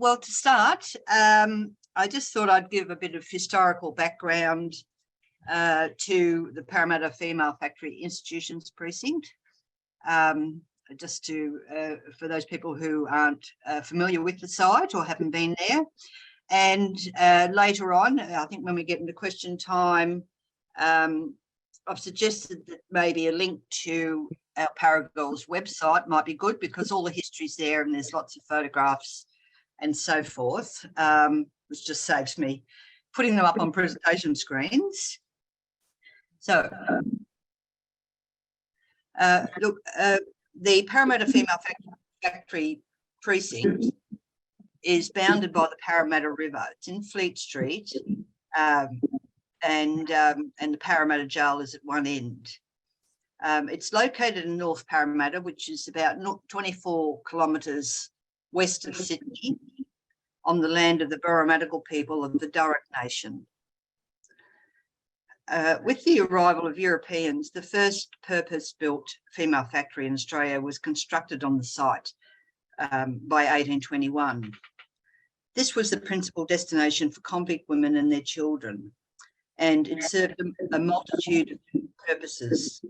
Well, to start, I just thought I'd give a bit of historical background to the Parramatta Female Factory Institutions Precinct, just to for those people who aren't familiar with the site or haven't been there. And later on, I think when we get into question time, I've suggested that maybe a link to our Paragirls website might be good, because all the history's there and there's lots of photographs and so forth, which just saves me putting them up on presentation screens. So, look, the Parramatta Female Factory Precinct is bounded by the Parramatta River. It's in Fleet Street, and the Parramatta Jail is at one end. It's located in North Parramatta, which is about 24 kilometres west of Sydney, on the land of the Burramatical people of the Djuric Nation. With the arrival of Europeans, the first purpose-built female factory in Australia was constructed on the site by 1821. This was the principal destination for convict women and their children, and it served a multitude of purposes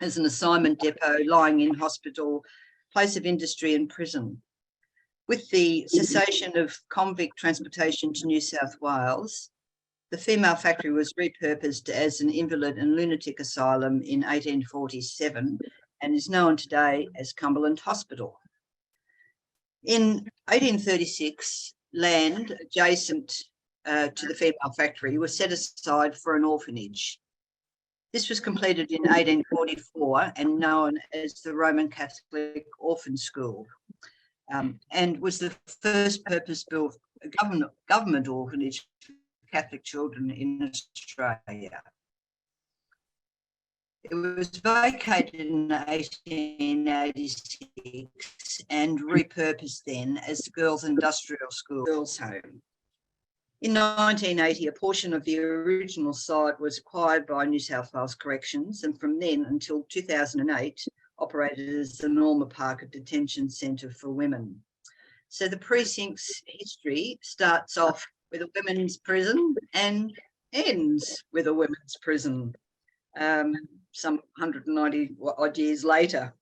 as an assignment depot, lying in hospital, place of industry and prison. With the cessation of convict transportation to New South Wales, the female factory was repurposed as an invalid and lunatic asylum in 1847 and is known today as Cumberland Hospital. In 1836, land adjacent to the female factory was set aside for an orphanage. This was completed in 1844 and known as the Roman Catholic Orphan School, and was the first purpose-built government orphanage for Catholic children in Australia. It was vacated in 1886 and repurposed then as the Girls' Industrial School Girls' Home. In 1980, a portion of the original site was acquired by New South Wales Corrections, and from then until 2008, operated as the Norma Parker Detention Centre for Women. So the precinct's history starts off with a women's prison and ends with a women's prison, some 190 odd years later.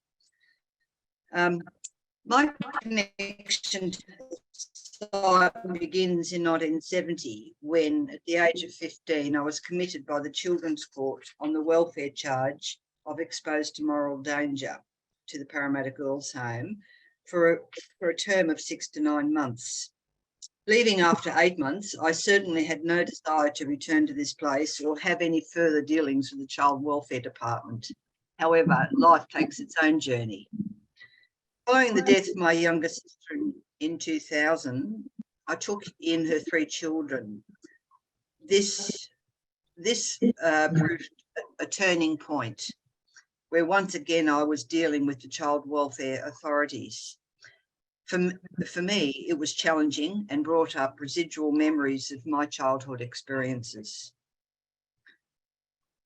My connection to the site begins in 1970, when at the age of 15, I was committed by the Children's Court on the welfare charge of exposed to moral danger to the Parramatta Girls' Home for a term of 6 to 9 months. Leaving after 8 months, I certainly had no desire to return to this place or have any further dealings with the Child Welfare Department. However, life takes its own journey. Following the death of my younger sister in 2000, I took in her 3 children. This proved a turning point, where once again I was dealing with the child welfare authorities. For me, it was challenging and brought up residual memories of my childhood experiences.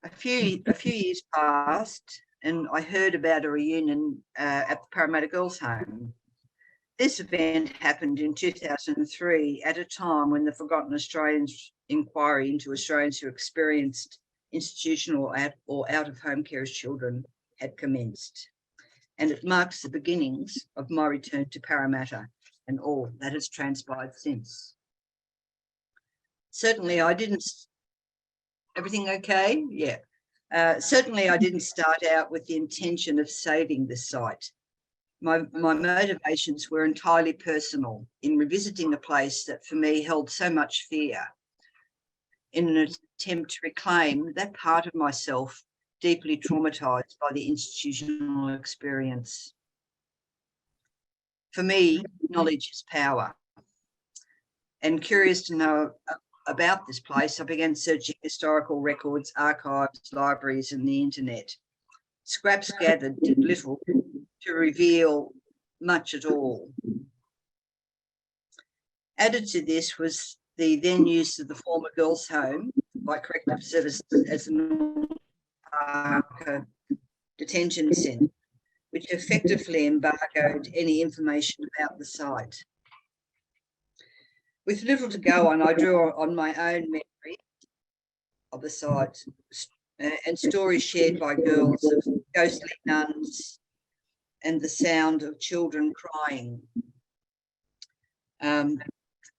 A few years passed, and I heard about a reunion at the Parramatta Girls' Home. This event happened in 2003, at a time when the Forgotten Australians inquiry into Australians who experienced institutional or out-of-home care as children had commenced. And it marks the beginnings of my return to Parramatta and all that has transpired since. Certainly I didn't, everything okay? Yeah. Certainly I didn't start out with the intention of saving the site. My motivations were entirely personal in revisiting a place that for me held so much fear, in an attempt to reclaim that part of myself deeply traumatised by the institutional experience. For me, knowledge is power. And curious to know about this place, I began searching historical records, archives, libraries, and the internet. Scraps gathered did little to reveal much at all. Added to this was the then use of the former girls' home by corrective services as a detention centre, which effectively embargoed any information about the site. With little to go on, I drew on my own memory of the site and stories shared by girls of ghostly nuns and the sound of children crying.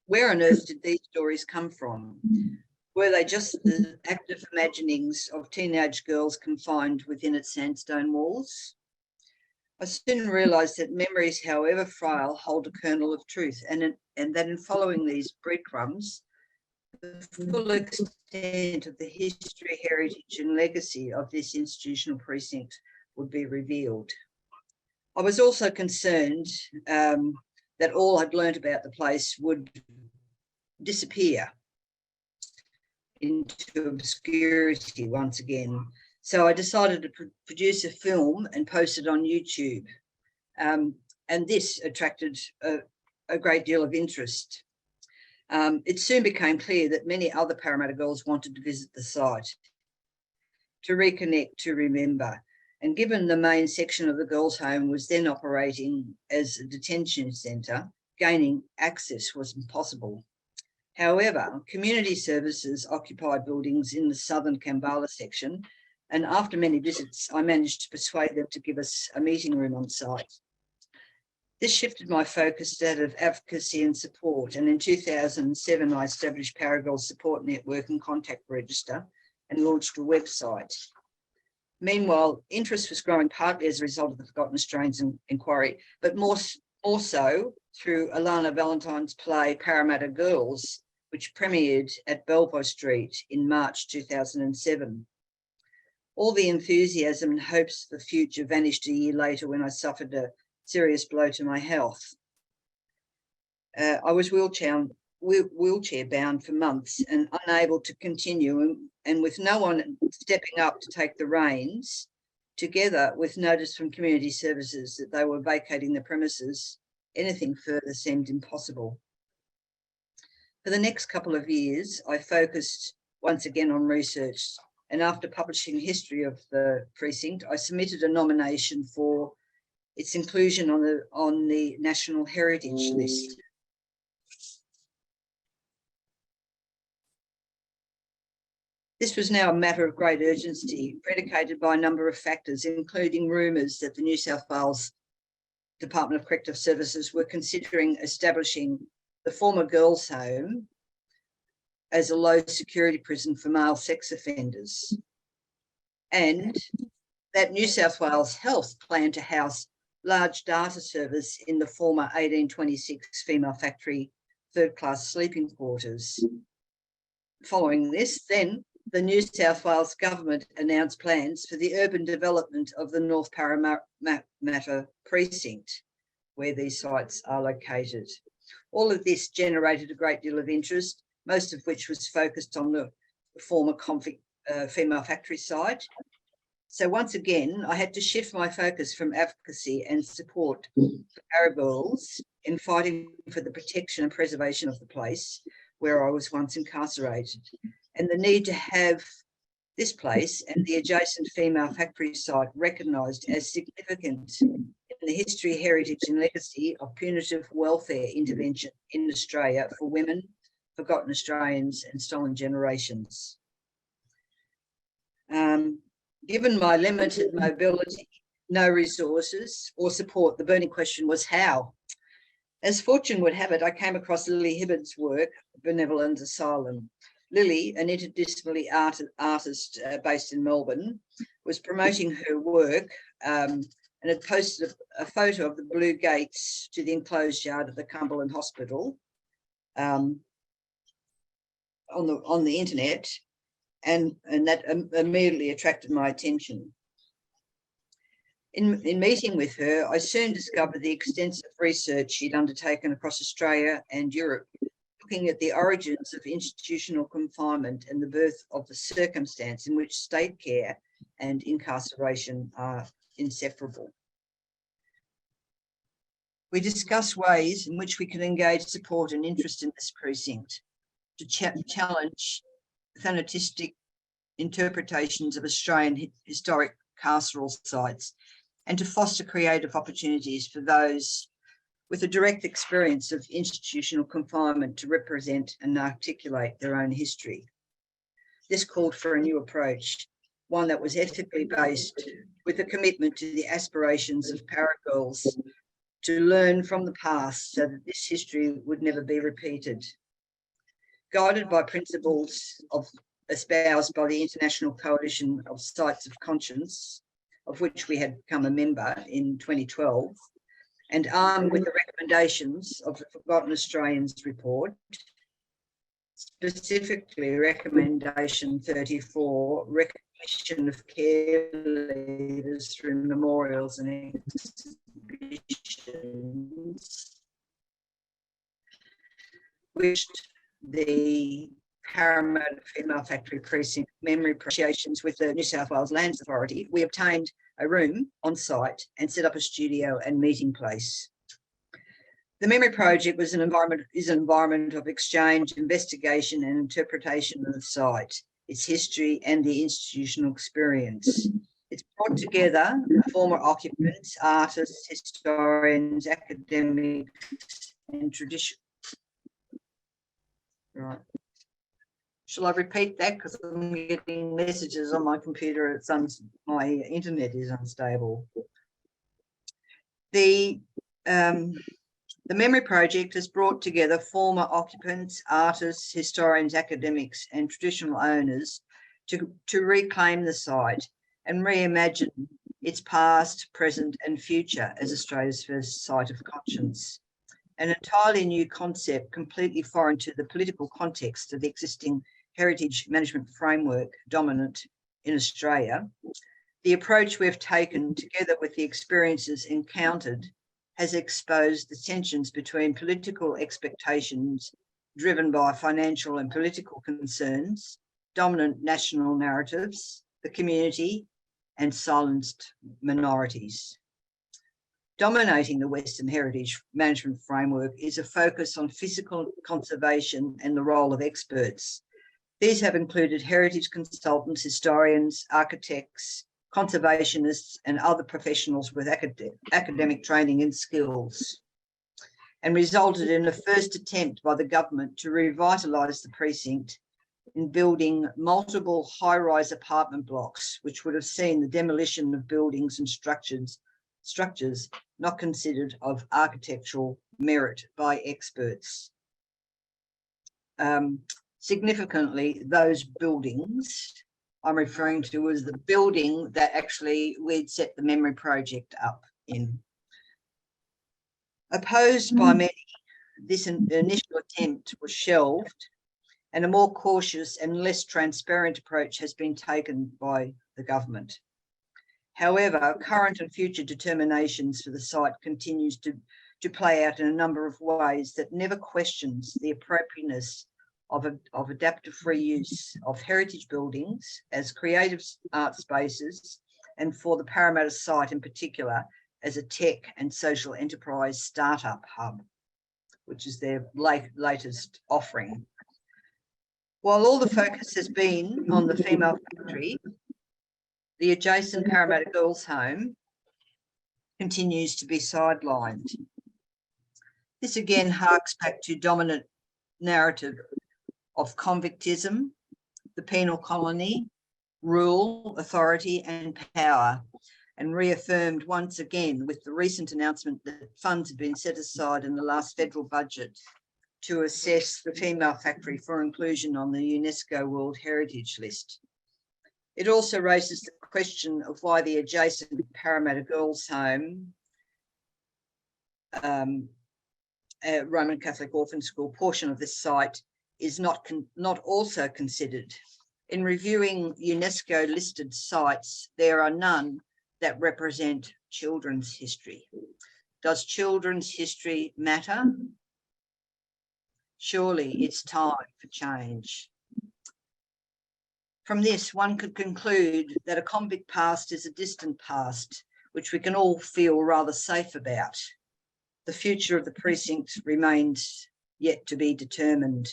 Where on earth did these stories come from? Were they just the active imaginings of teenage girls confined within its sandstone walls? I soon realised that memories, however frail, hold a kernel of truth, and that in following these breadcrumbs, the full extent of the history, heritage and legacy of this institutional precinct would be revealed. I was also concerned that all I'd learnt about the place would disappear into obscurity once again. So I decided to produce a film and post it on YouTube. And this attracted a great deal of interest. It soon became clear that many other Parramatta girls wanted to visit the site, to reconnect, to remember. And given the main section of the girls' home was then operating as a detention centre, gaining access was impossible. However, community services occupied buildings in the southern Kambala section, and after many visits, I managed to persuade them to give us a meeting room on site. This shifted my focus to that of advocacy and support, and in 2007, I established Paragirls Support Network and Contact Register and launched a website. Meanwhile, interest was growing partly as a result of the Forgotten Australians inquiry, but more so through Alana Valentine's play Parramatta Girls, which premiered at Belvoir Street in March 2007. All the enthusiasm and hopes for the future vanished a year later when I suffered a serious blow to my health. I was wheelchair bound for months and unable to continue, and with no one stepping up to take the reins, together with notice from community services that they were vacating the premises, anything further seemed impossible. For the next couple of years, I focused once again on research, and after publishing a history of the precinct, I submitted a nomination for its inclusion on the National Heritage List. This was now a matter of great urgency, predicated by a number of factors, including rumours that the New South Wales Department of Corrective Services were considering establishing the former girls' home as a low security prison for male sex offenders, and that New South Wales Health planned to house large data servers in the former 1826 Female Factory third-class sleeping quarters. Following this, then, the New South Wales government announced plans for the urban development of the North Parramatta Precinct, where these sites are located. All of this generated a great deal of interest, most of which was focused on the former Female Factory site. So once again, I had to shift my focus from advocacy and support for Paragirls in fighting for the protection and preservation of the place where I was once incarcerated, and the need to have this place and the adjacent Female Factory site recognised as significant in the history, heritage and legacy of punitive welfare intervention in Australia for women, forgotten Australians and stolen generations. Given my limited mobility, no resources or support, the burning question was how. As fortune would have it, I came across Lily Hibbard's work, Benevolent Asylum. Lily, an interdisciplinary artist based in Melbourne, was promoting her work and had posted a photo of the blue gates to the enclosed yard of the Cumberland Hospital on the internet, and that immediately attracted my attention. In meeting with her, I soon discovered the extensive research she'd undertaken across Australia and Europe, looking at the origins of institutional confinement and the birth of the circumstance in which state care and incarceration are inseparable. We discuss ways in which we can engage support and interest in this precinct to challenge fanatistic interpretations of Australian historic carceral sites and to foster creative opportunities for those with a direct experience of institutional confinement to represent and articulate their own history. This called for a new approach, one that was ethically based, with a commitment to the aspirations of para girls to learn from the past so that this history would never be repeated. Guided by principles espoused by the International Coalition of Sites of Conscience, of which we had become a member in 2012, and armed with the recommendations of the Forgotten Australians report, specifically recommendation 34, recognition of care leaders through memorials and exhibitions, which the Parramatta Female Factory Precinct memory appreciations with the New South Wales Lands Authority, we obtained a room on site and set up a studio and meeting place. The memory project is an environment of exchange, investigation and interpretation of the site, its history and the institutional experience. It's brought together former occupants, artists, historians, academics and tradition. Right. Shall I repeat that? Because I'm getting messages on my computer. My internet is unstable. The memory project has brought together former occupants, artists, historians, academics, and traditional owners to reclaim the site and reimagine its past, present, and future as Australia's first site of conscience. An entirely new concept, completely foreign to the political context of the existing heritage management framework dominant in Australia. The approach we've taken, together with the experiences encountered, has exposed the tensions between political expectations driven by financial and political concerns, dominant national narratives, the community, and silenced minorities. Dominating the Western heritage management framework is a focus on physical conservation and the role of experts. These have included heritage consultants, historians, architects, conservationists, and other professionals with academic training and skills, and resulted in a first attempt by the government to revitalise the precinct in building multiple high-rise apartment blocks, which would have seen the demolition of buildings and structures not considered of architectural merit by experts. Significantly, those buildings I'm referring to as the building that actually we'd set the memory project up in. Opposed by many, this initial attempt was shelved, and a more cautious and less transparent approach has been taken by the government. However, current and future determinations for the site continues to play out in a number of ways that never questions the appropriateness of adaptive free use of heritage buildings as creative art spaces, and for the Parramatta site in particular as a tech and social enterprise startup hub, which is their latest offering. While all the focus has been on the female factory, the adjacent Parramatta Girls' Home continues to be sidelined. This again harks back to dominant narrative of convictism, the penal colony, rule, authority and power, and reaffirmed once again with the recent announcement that funds have been set aside in the last federal budget to assess the female factory for inclusion on the UNESCO World Heritage List. It also raises the question of why the adjacent Parramatta Girls' Home, Roman Catholic Orphan School portion of this site is not also considered. In reviewing UNESCO listed sites, there are none that represent children's history. Does children's history matter? Surely it's time for change. From this, one could conclude that a convict past is a distant past, which we can all feel rather safe about. The future of the precinct remains yet to be determined.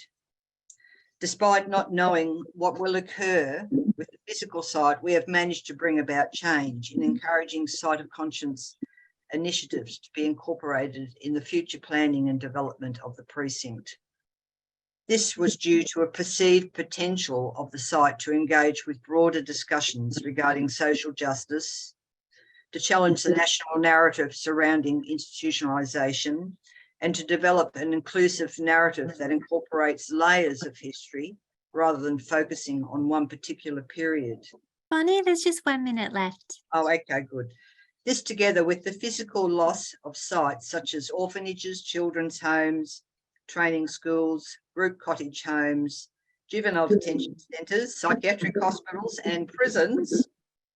Despite not knowing what will occur with the physical site, we have managed to bring about change in encouraging site of conscience initiatives to be incorporated in the future planning and development of the precinct. This was due to a perceived potential of the site to engage with broader discussions regarding social justice, to challenge the national narrative surrounding institutionalisation, and to develop an inclusive narrative that incorporates layers of history rather than focusing on one particular period. Bonney, there's just 1 minute left. Oh, okay, good. This, together with the physical loss of sites such as orphanages, children's homes, training schools, group cottage homes, juvenile detention centres, psychiatric hospitals and prisons,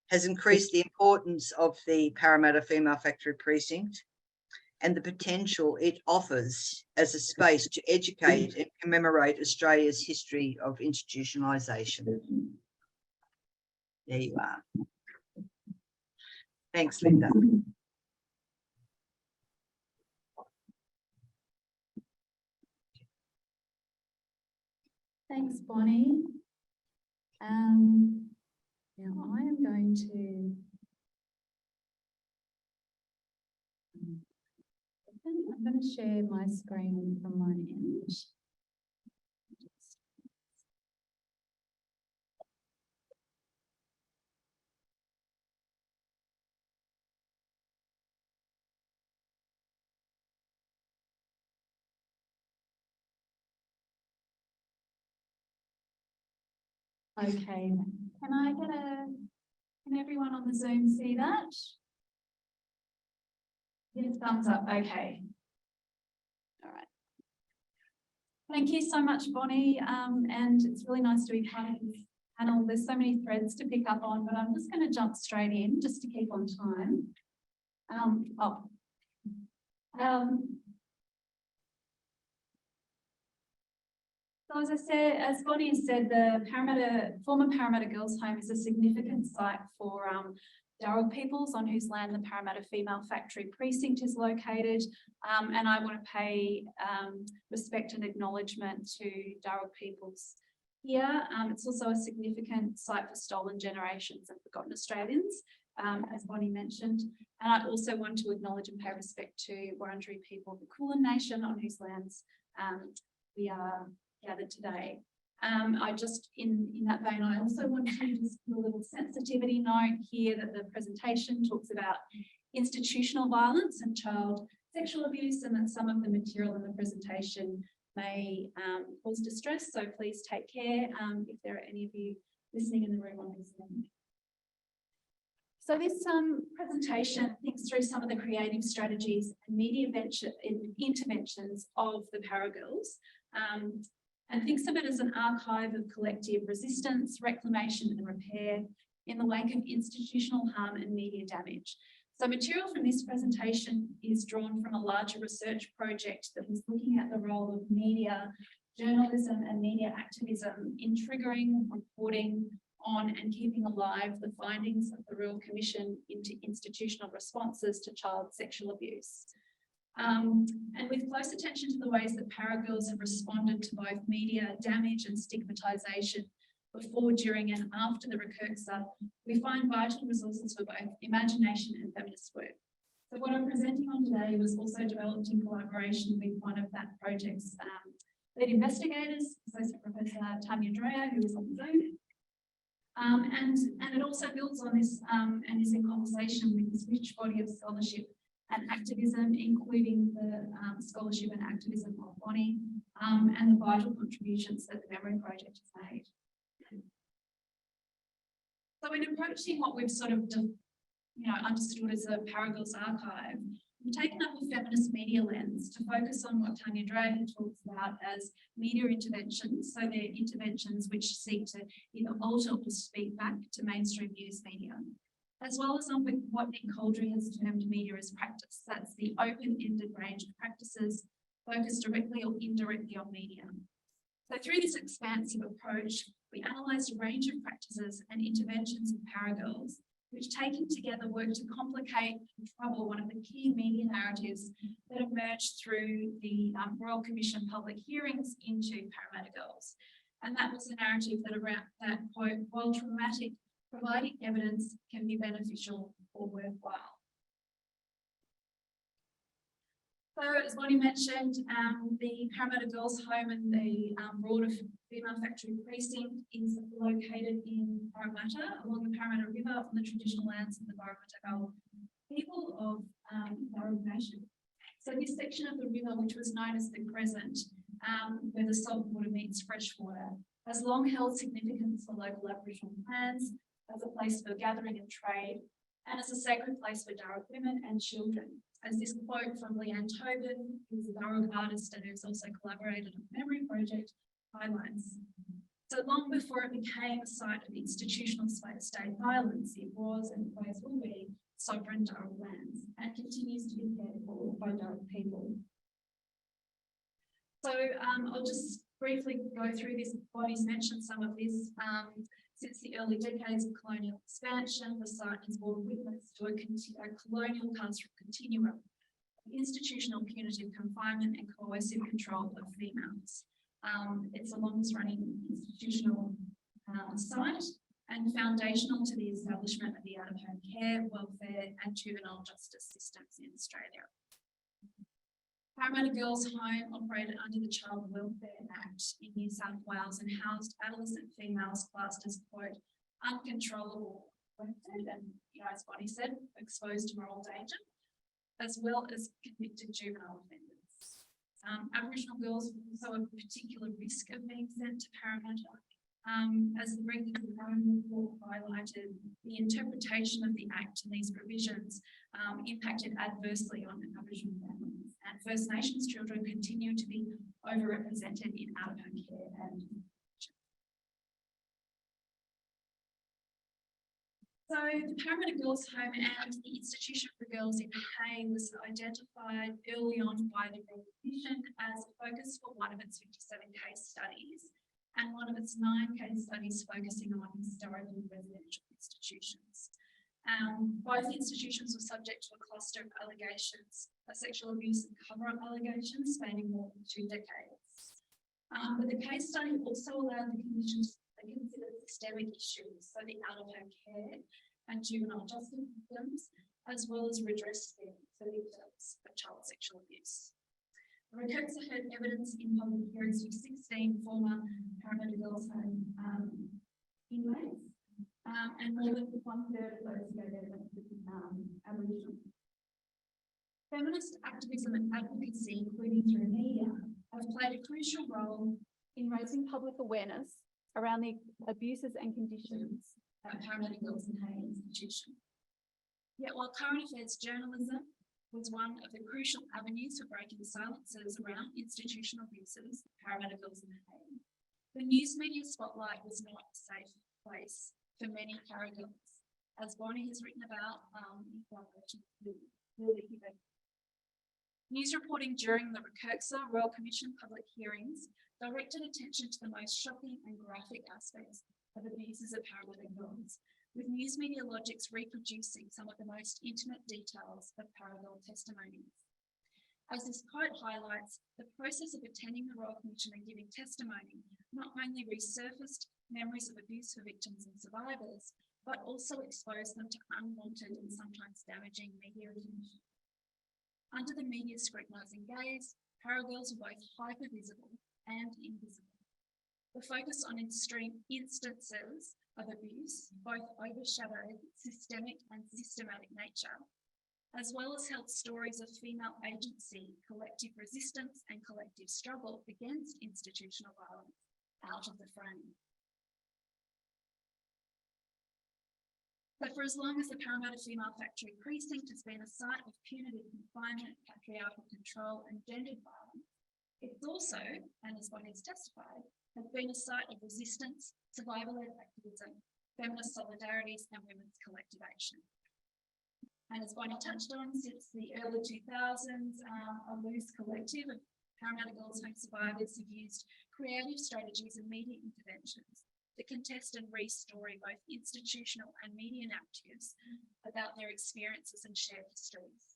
has increased the importance of the Parramatta Female Factory Precinct and the potential it offers as a space to educate and commemorate Australia's history of institutionalisation. There you are. Thanks, Linda. Thanks, Bonney. Now I am going to I'm going to share my screen from my end. Okay, can everyone on the Zoom see that? Yes, thumbs up, okay. All right. Thank you so much, Bonney, and it's really nice to be part of this panel. There's so many threads to pick up on, but I'm just going to jump straight in just to keep on time. So as I said, as Bonney has said, the former Parramatta Girls' Home is a significant site for Djuric peoples on whose land the Parramatta Female Factory Precinct is located. And I want to pay respect and acknowledgement to Djuric peoples here. It's also a significant site for stolen generations and forgotten Australians, as Bonney mentioned. And I also want to acknowledge and pay respect to Wurundjeri people of the Kulin Nation on whose lands we are gathered today. I just, in that vein, I also want to just put a little sensitivity note here that the presentation talks about institutional violence and child sexual abuse, and that some of the material in the presentation may cause distress. So please take care if there are any of you listening in the room on this thing. So this presentation thinks through some of the creative strategies and media interventions of the Paragirls, and thinks of it as an archive of collective resistance, reclamation and repair in the wake of institutional harm and media damage. So material from this presentation is drawn from a larger research project that was looking at the role of media, journalism and media activism in triggering, reporting on and keeping alive the findings of the Royal Commission into institutional responses to child sexual abuse. And with close attention to the ways that Paragirls have responded to both media damage and stigmatisation before, during and after the recursa, we find vital resources for both imagination and feminist work. So what I'm presenting on today was also developed in collaboration with one of that project's lead investigators, Associate Professor Tanya Dreyer, who is on Zoom. And it also builds on this and is in conversation with this rich body of scholarship and activism, including the scholarship and activism of Bonney, and the vital contributions that the Memory Project has made. So in approaching what we've sort of, understood as a Paragirls archive, we've taken up a feminist media lens to focus on what Tanya Dreyer talks about as media interventions. So they're interventions which seek to either alter or speak back to mainstream news media, as well as on with what Nick Coldry has termed media as practice. That's the open-ended range of practices focused directly or indirectly on media. So through this expansive approach, we analysed a range of practices and interventions of Paragirls, which taken together work to complicate and trouble one of the key media narratives that emerged through the Royal Commission public hearings into Parramatta Girls. And that was the narrative that quote, while traumatic, providing evidence can be beneficial or worthwhile. So as Bonney mentioned, the Parramatta Girls' Home and the broader Female Factory Precinct is located in Parramatta along the Parramatta River on the traditional lands of the Parramatta people of Djuric Nation. So this section of the river, which was known as the Crescent, where the salt water meets fresh water, has long held significance for local Aboriginal clans as a place for gathering and trade, and as a sacred place for Djuric women and children. As this quote from Leanne Tobin, who's a Djuric artist and who's also collaborated on the Memory Project, highlights. So long before it became a site of institutional state violence, it was and always will be sovereign Djuric lands and continues to be cared for by Djuric people. So I'll just briefly go through this. Bonney's mentioned some of this. Since the early decades of colonial expansion, the site has borne witness to a colonial carceral continuum of institutional punitive confinement and coercive control of females. It's a longest-running institutional site and foundational to the establishment of the out-of-home care, welfare and juvenile justice systems in Australia. Parramatta Girls' Home operated under the Child Welfare Act in New South Wales and housed adolescent females classed as, quote, uncontrollable, and, as Bonney said, exposed to moral danger, as well as convicted juvenile offenders. Aboriginal girls were also a particular risk of being sent to Parramatta. As the regulatory report highlighted, the interpretation of the Act and these provisions impacted adversely on Aboriginal families, and First Nations children continue to be overrepresented in out-of-home care and so the Parramatta Girls' Home and the Institution for Girls in Hay was identified early on by the Royal Commission as a focus for one of its 57 case studies and one of its 9 case studies focusing on historically residential institutions. Both institutions were subject to a cluster of allegations of sexual abuse and cover-up allegations spanning more than 2 decades. But the case study also allowed the Commission to consider systemic issues, so the out-of-home care and juvenile justice systems, as well as redress them for victims of child sexual abuse. The recursa heard evidence in public hearings with 16 former Parramatta Girls' Home inmates, and more than 1/3 of those gave evidence with Aboriginal. Feminist activism and advocacy, including through media, have played a crucial role in raising public awareness around the abuses and conditions at Parramatta Girls and Hay Institution. Yet while current affairs journalism was one of the crucial avenues for breaking silences around institutional abuses at Parramatta Girls and Hay, the news media spotlight was not a safe place for many Parra girls, as Bonney has written about in collaboration with Lloyd. News reporting during the recursa Royal Commission public hearings directed attention to the most shocking and graphic aspects of abuses of Parramatta girls, with news media logics reproducing some of the most intimate details of Parra girl testimonies. As this quote highlights, the process of attending the Royal Commission and giving testimony not only resurfaced memories of abuse for victims and survivors, but also exposed them to unwanted and sometimes damaging media attention. Under the media's scrutinising gaze, Parra girls were both hyper-visible and invisible. The focus on extreme instances of abuse both overshadowed systemic and systematic nature, as well as held stories of female agency, collective resistance and collective struggle against institutional violence out of the frame. But for as long as the Parramatta Female Factory Precinct has been a site of punitive confinement, patriarchal control and gendered violence, it's also, and as Bonney has testified, has been a site of resistance, survival-led activism, feminist solidarities and women's collective action. And as Bonney touched on, since the early 2000s, a loose collective of Parramatta Girls' Home survivors have used creative strategies and media interventions to contest and re-story both institutional and media narratives about their experiences and shared histories.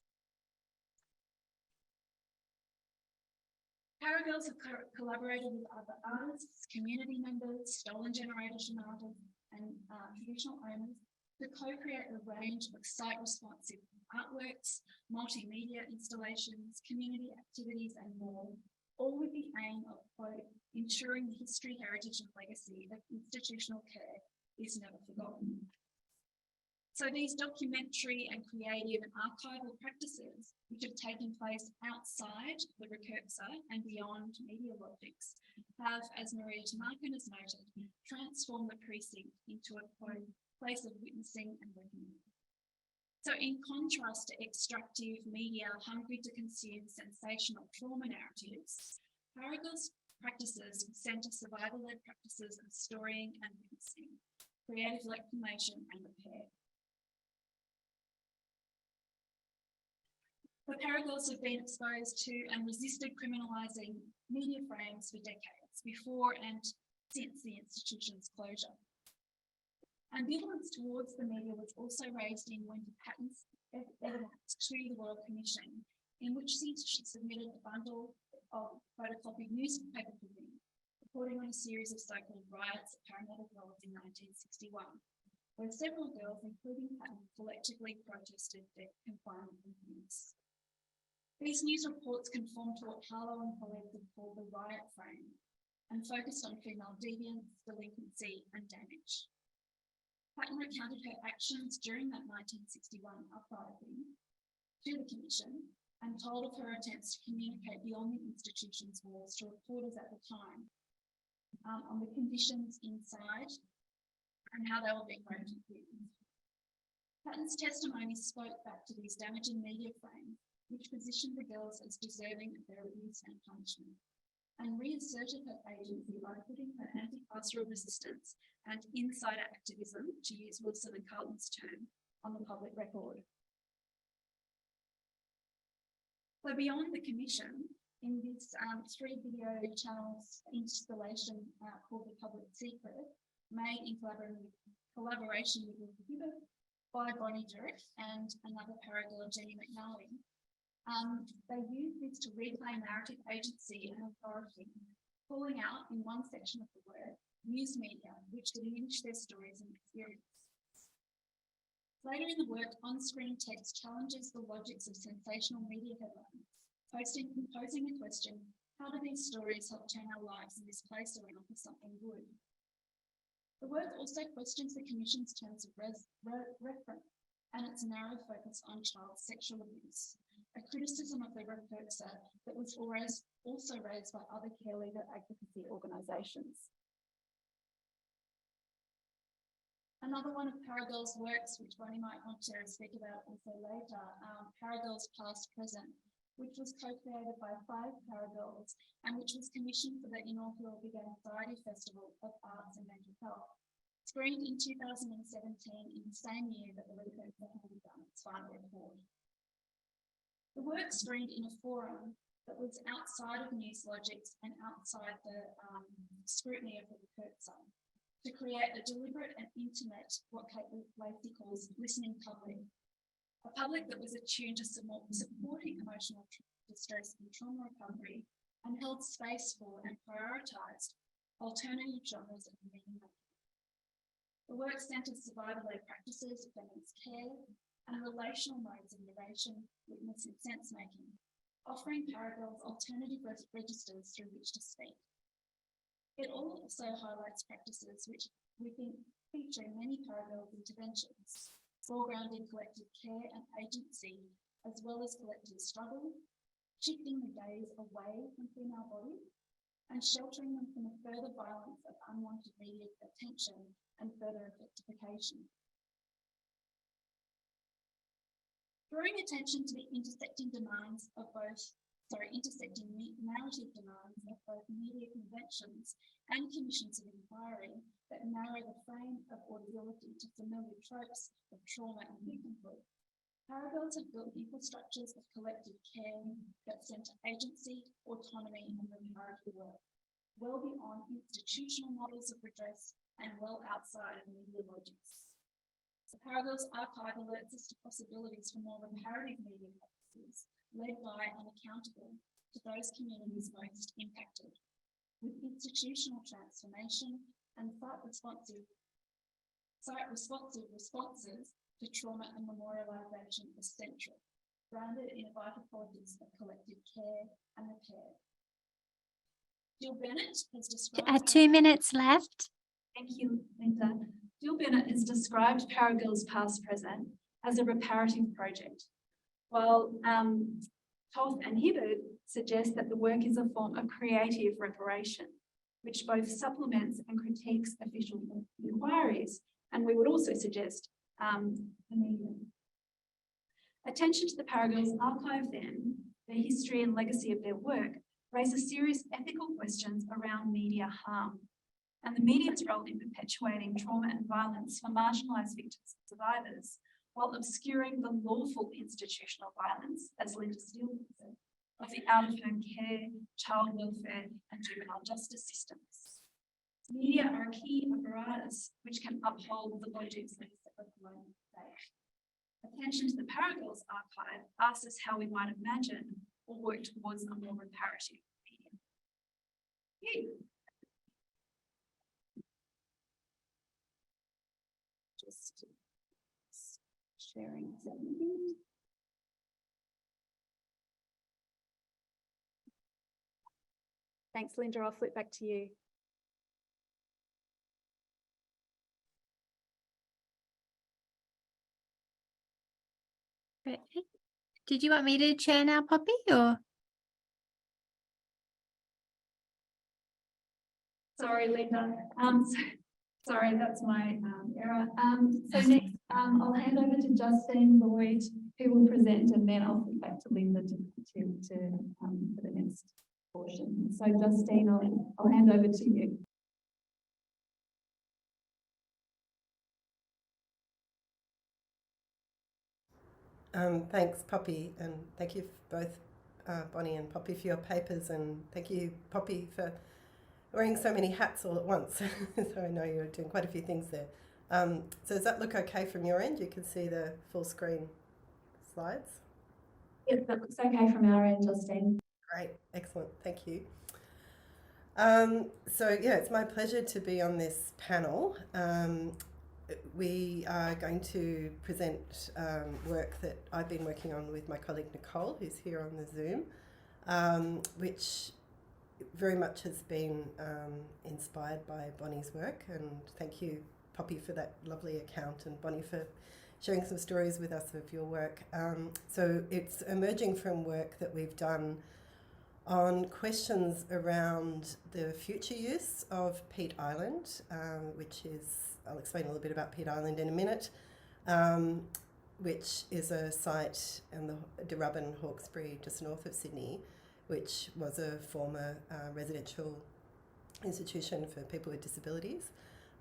Parra girls have collaborated with other artists, community members, stolen generation artists, and traditional owners to co-create a range of site-responsive artworks, multimedia installations, community activities, and more, all with the aim of, quote, ensuring the history, heritage, and legacy of institutional care is never forgotten. So these documentary and creative and archival practices, which have taken place outside the precursor and beyond media logics, have, as Maria Tamarkin has noted, transformed the precinct into a, quote, place of witnessing and reckoning. So in contrast to extractive media hungry to consume sensational trauma narratives, Paragal's practices centre survival-led practices of storying and witnessing, creative reclamation and repair. The Paragals have been exposed to and resisted criminalising media frames for decades, before and since the institution's closure. Ambivalence towards the media was also raised in Wendy Patton's evidence to the Royal Commission, in which she submitted a bundle of photocopied newspaper clippings, reporting on a series of so-called riots at Parramatta Girls in 1961, where several girls, including Patton, collectively protested their confinement and abuse. These news reports conformed to what Harlow and colleagues have called the riot frame and focused on female deviance, delinquency, and damage. Patton recounted her actions during that 1961 uprising to the Commission and told of her attempts to communicate beyond the institution's walls to reporters at the time on the conditions inside and how they were being raped and abused. Patton's testimony spoke back to these damaging media frames, which positioned the girls as deserving of their abuse and punishment, and reasserted her agency by putting her anti-carceral resistance and insider activism, to use Wilson and Carlton's term, on the public record. So beyond the Commission, in this 3-video channels installation called The Public Secret, made in collaboration with Lloyd by Bonney, Djuric, and another Paragal, Jenny McNally, they use this to reclaim narrative agency and authority, calling out in one section of the work news media, which diminish their stories and experiences. Later in the work, on-screen text challenges the logics of sensational media headlines, posing the question, how do these stories help turn our lives in this place around for something good? The work also questions the Commission's terms of reference and its narrow focus on child sexual abuse, a criticism of the precursor that was also raised by other care leader advocacy organisations. Another one of Paragal's works, which Bonney might want to speak about also later, Paragal's Past Present, which was co-created by 5 Paragals and which was commissioned for the inaugural Big Anxiety Festival of Arts and Mental Health, screened in 2017 in the same year that the precursor had done its final report. The work screened in a forum that was outside of news logics and outside the scrutiny of the precursor, to create a deliberate and intimate, what Kate Lacey calls listening public, a public that was attuned to supporting emotional distress and trauma recovery and held space for and prioritised alternative genres of meaning making. The work centred survival-led practices, feminist care, and relational modes of narration, witness and sense-making, offering Paragals alternative registers through which to speak. It also highlights practices which we think feature in many Paragals interventions, foregrounding collective care and agency, as well as collective struggle, shifting the gaze away from female bodies, and sheltering them from the further violence of unwanted media attention and further objectification. Drawing attention to the intersecting narrative demands of both media conventions and commissions of inquiry that narrow the frame of audibility to familiar tropes of trauma and victimhood. Paragals have built infrastructures of collective care that centre agency, autonomy, and reparative work, well beyond institutional models of redress and well outside of media logics. The Paragal's archive alerts us to possibilities for more reparative media practices, led by and accountable to those communities most impacted, with institutional transformation and site-responsive site-responsive responses to trauma and memorialisation is central, grounded in vital qualities of collective care and repair. Jill Bennett has described 2 minutes left. Thank you, Linda. Jill Bennett has described Paragirls Past Present as a reparative project, while Toth and Hibbard suggest that the work is a form of creative reparation, which both supplements and critiques official inquiries, and we would also suggest the media. Attention to the Paragirls archive then, the history and legacy of their work, raises serious ethical questions around media harm and the media's role in perpetuating trauma and violence for marginalised victims and survivors, while obscuring the lawful institutional violence, as Linda Steele said, of the out-of-home care, child welfare and juvenile justice systems. Media are a key apparatus which can uphold the logics of the colonial state. Attention to the Paragirls archive asks us how we might imagine or work towards a more reparative media. Just sharing something. Thanks, Linda. I'll flip back to you. Great. Did you want me to share now, Poppy, or? Sorry, Linda. Sorry, that's my error. So next, I'll hand over to Justine, Lloyd, who will present, and then I'll flip back to Linda for the next portion. So Justine, I'll hand over to you. Thanks, Poppy, and thank you both, Bonney and Poppy, for your papers, and thank you, Poppy, for wearing so many hats all at once. So I know you're doing quite a few things there. So does that look okay from your end? You can see the full screen slides? Yep, that looks okay from our end, Justine. Great, excellent, thank you. So yeah, it's my pleasure to be on this panel. We are going to present work that I've been working on with my colleague Nicole, who's here on the Zoom, which very much has been inspired by Bonney's work, and thank you, Poppy, for that lovely account, and Bonney for sharing some stories with us of your work. So it's emerging from work that we've done on questions around the future use of Peat Island, which is, I'll explain a little bit about Peat Island in a minute, which is a site in the Djuric, Hawkesbury, just north of Sydney, which was a former residential institution for people with disabilities.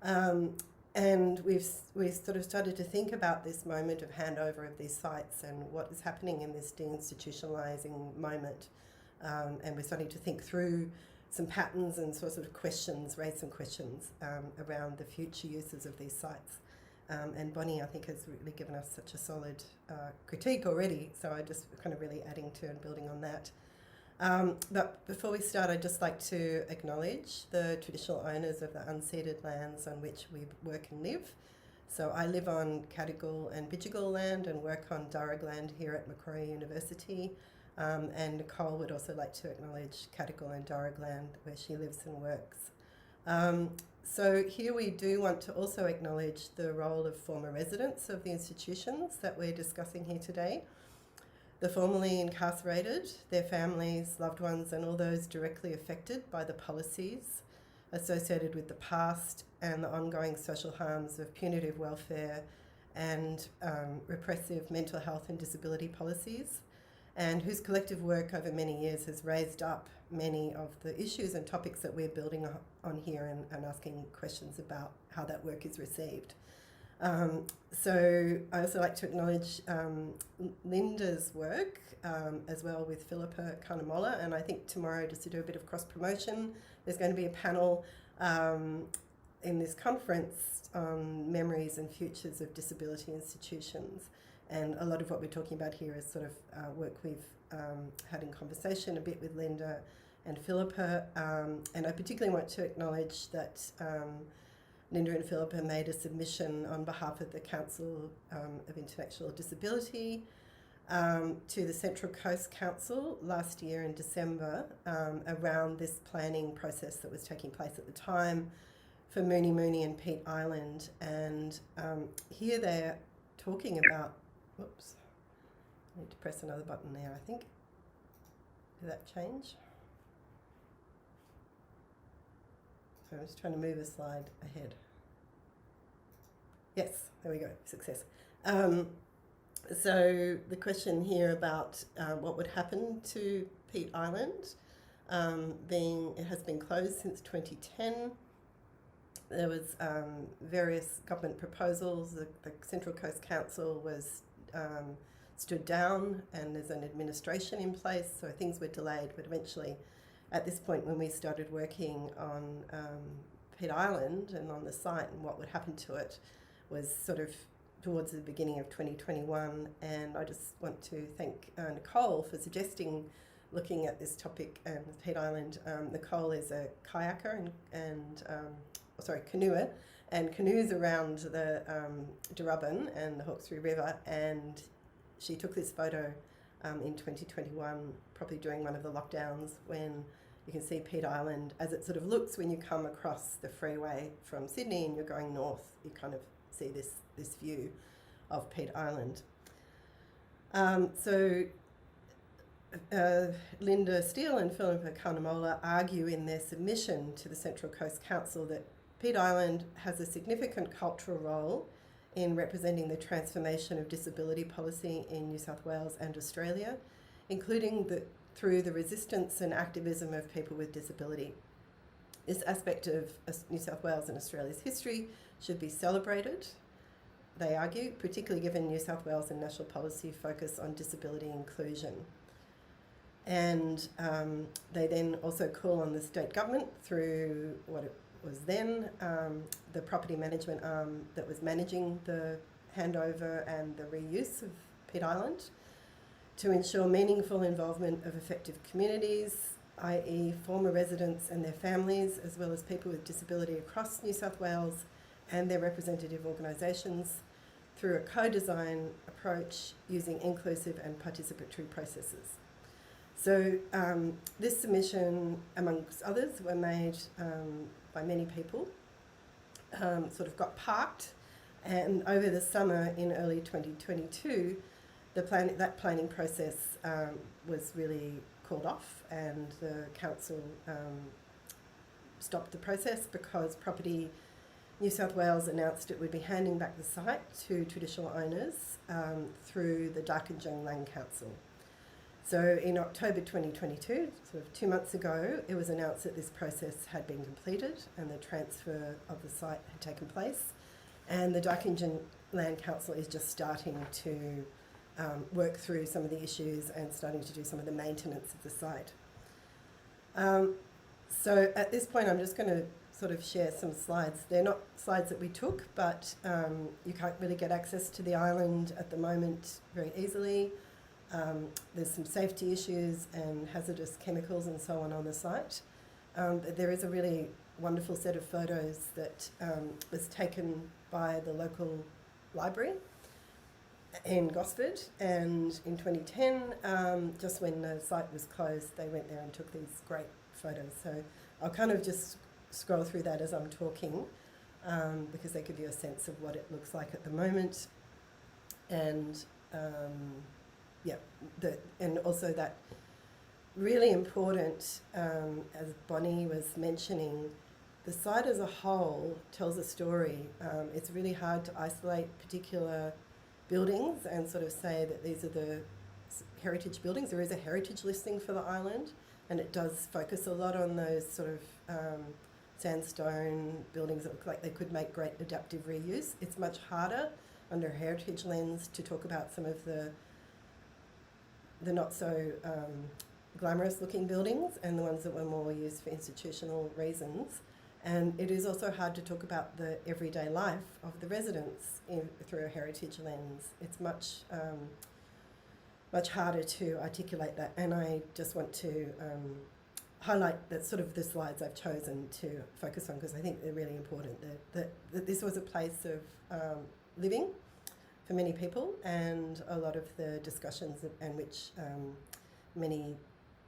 And we've sort of started to think about this moment of handover of these sites and what is happening in this deinstitutionalising moment. And we're starting to think through some patterns and sort of questions, raise some questions around the future uses of these sites. And Bonney, I think, has really given us such a solid critique already, so I just kind of really adding to and building on that. But before we start, I'd just like to acknowledge the traditional owners of the unceded lands on which we work and live. So I live on Cadigal and Bidjigal land and work on Djuric land here at Macquarie University. And Nicole would also like to acknowledge Cadigal and Djuric land where she lives and works. So here we do want to also acknowledge the role of former residents of the institutions that we're discussing here today, the formerly incarcerated, their families, loved ones, and all those directly affected by the policies associated with the past and the ongoing social harms of punitive welfare and repressive mental health and disability policies, and whose collective work over many years has raised up many of the issues and topics that we're building on here and asking questions about how that work is received. So I also like to acknowledge Linda's work as well with Philippa Carnamola, and I think tomorrow, just to do a bit of cross-promotion, there's going to be a panel in this conference on memories and futures of disability institutions. And a lot of what we're talking about here is sort of work we've had in conversation a bit with Linda and Philippa. And I particularly want to acknowledge that Linda and Philippa made a submission on behalf of the Council of Intellectual Disability to the Central Coast Council last year in December around this planning process that was taking place at the time for Mooney and Peat Island. And here they're talking about, whoops, I need to press another button there, I think. Did that change? So I'm just trying to move a slide ahead. Yes, there we go, success. So the question here about what would happen to Peat Island, it has been closed since 2010. There was various government proposals. The Central Coast Council was stood down, and there's an administration in place, so things were delayed. But eventually, at this point, when we started working on Peat Island and on the site and what would happen to it, was sort of towards the beginning of 2021. And I just want to thank Nicole for suggesting looking at this topic and Peat Island. Nicole is a kayaker and canoer, and canoes around the Djuric and the Hawkesbury River, and she took this photo in 2021, probably during one of the lockdowns, when you can see Peat Island as it sort of looks when you come across the freeway from Sydney and you're going north. You kind of see this view of Peat Island. Linda Steele and Philippa Carnamola argue in their submission to the Central Coast Council that Peat Island has a significant cultural role in representing the transformation of disability policy in New South Wales and Australia, including through the resistance and activism of people with disability. This aspect of New South Wales and Australia's history should be celebrated, they argue, particularly given New South Wales and national policy focus on disability inclusion. And they then also call on the state government through what it was then the property management arm that was managing the handover and the reuse of Peat Island to ensure meaningful involvement of affected communities, i.e. former residents and their families, as well as people with disability across New South Wales and their representative organisations, through a co-design approach using inclusive and participatory processes. So this submission, amongst others, were made by many people, sort of got parked, and over the summer in early 2022, that planning process was really called off, and the council stopped the process because Property New South Wales announced it would be handing back the site to traditional owners through the Darkinjung Land Council. So in October 2022, sort of 2 months ago, it was announced that this process had been completed and the transfer of the site had taken place. And the Darkinjung Land Council is just starting to work through some of the issues and starting to do some of the maintenance of the site. So at this point, I'm just going to sort of share some slides. They're not slides that we took, but you can't really get access to the island at the moment very easily. There's some safety issues and hazardous chemicals and so on the site. But there is a really wonderful set of photos that was taken by the local library in Gosford, and in 2010, just when the site was closed, they went there and took these great photos. So I'll kind of just scroll through that as I'm talking, because they give you a sense of what it looks like at the moment. And and also that really important, as Bonney was mentioning, the site as a whole tells a story. It's really hard to isolate particular buildings and sort of say that these are the heritage buildings. There is a heritage listing for the island, and it does focus a lot on those sort of sandstone buildings that look like they could make great adaptive reuse. It's much harder under a heritage lens to talk about some of the not so glamorous looking buildings and the ones that were more used for institutional reasons. And it is also hard to talk about the everyday life of the residents through a heritage lens. It's much harder to articulate that. And I just want to highlight that sort of the slides I've chosen to focus on, because I think they're really important, that this was a place of living for many people, and a lot of the discussions and which many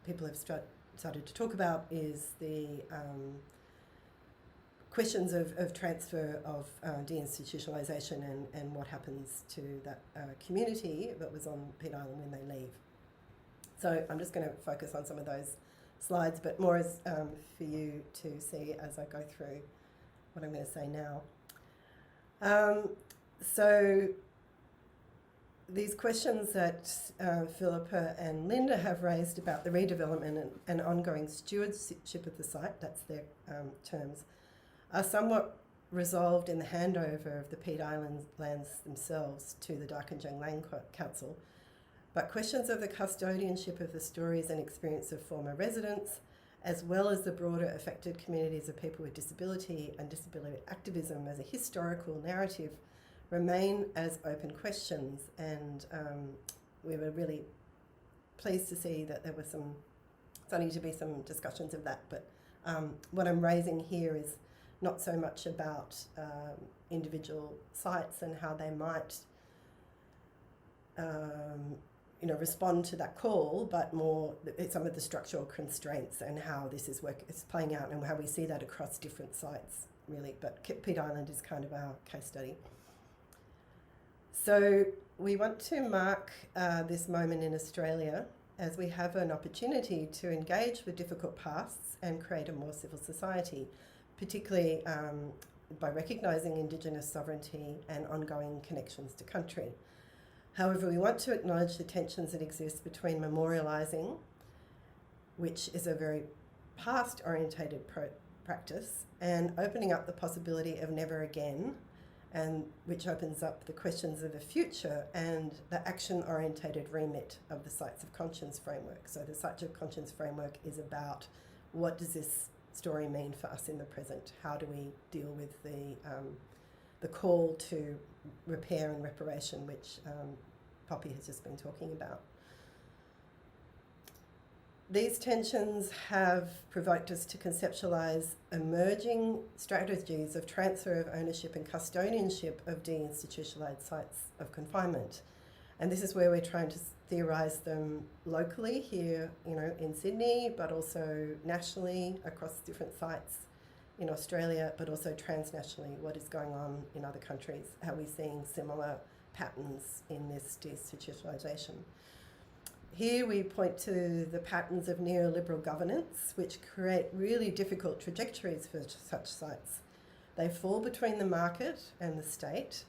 people have started to talk about is the questions of transfer of deinstitutionalisation and what happens to that community that was on Peat Island when they leave. So I'm just going to focus on some of those slides, but more as for you to see as I go through what I'm going to say now. So these questions that Philippa and Linda have raised about the redevelopment and ongoing stewardship of the site, that's their terms, are somewhat resolved in the handover of the Peat Island lands themselves to the Darkinjung Land Council. But questions of the custodianship of the stories and experience of former residents, as well as the broader affected communities of people with disability and disability activism as a historical narrative, remain as open questions. And we were really pleased to see that there were starting to be some discussions of that. But what I'm raising here is not so much about individual sites and how they might respond to that call, but more some of the structural constraints and how this is playing out and how we see that across different sites, really. But Peat Island is kind of our case study. So we want to mark this moment in Australia as we have an opportunity to engage with difficult pasts and create a more civil society, particularly by recognising Indigenous sovereignty and ongoing connections to country. However, we want to acknowledge the tensions that exist between memorialising, which is a very past-orientated practice, and opening up the possibility of never again, and which opens up the questions of the future and the action-orientated remit of the Sites of Conscience framework. So the Sites of Conscience framework is about what does this story mean for us in the present? How do we deal with the call to repair and reparation, which Poppy has just been talking about. These tensions have provoked us to conceptualise emerging strategies of transfer of ownership and custodianship of deinstitutionalised sites of confinement. And this is where we're trying to theorise them locally here, in Sydney, but also nationally across different sites in Australia, but also transnationally, what is going on in other countries, how we're seeing similar patterns in this deinstitutionalisation. Here we point to the patterns of neoliberal governance, which create really difficult trajectories for such sites. They fall between the market and the state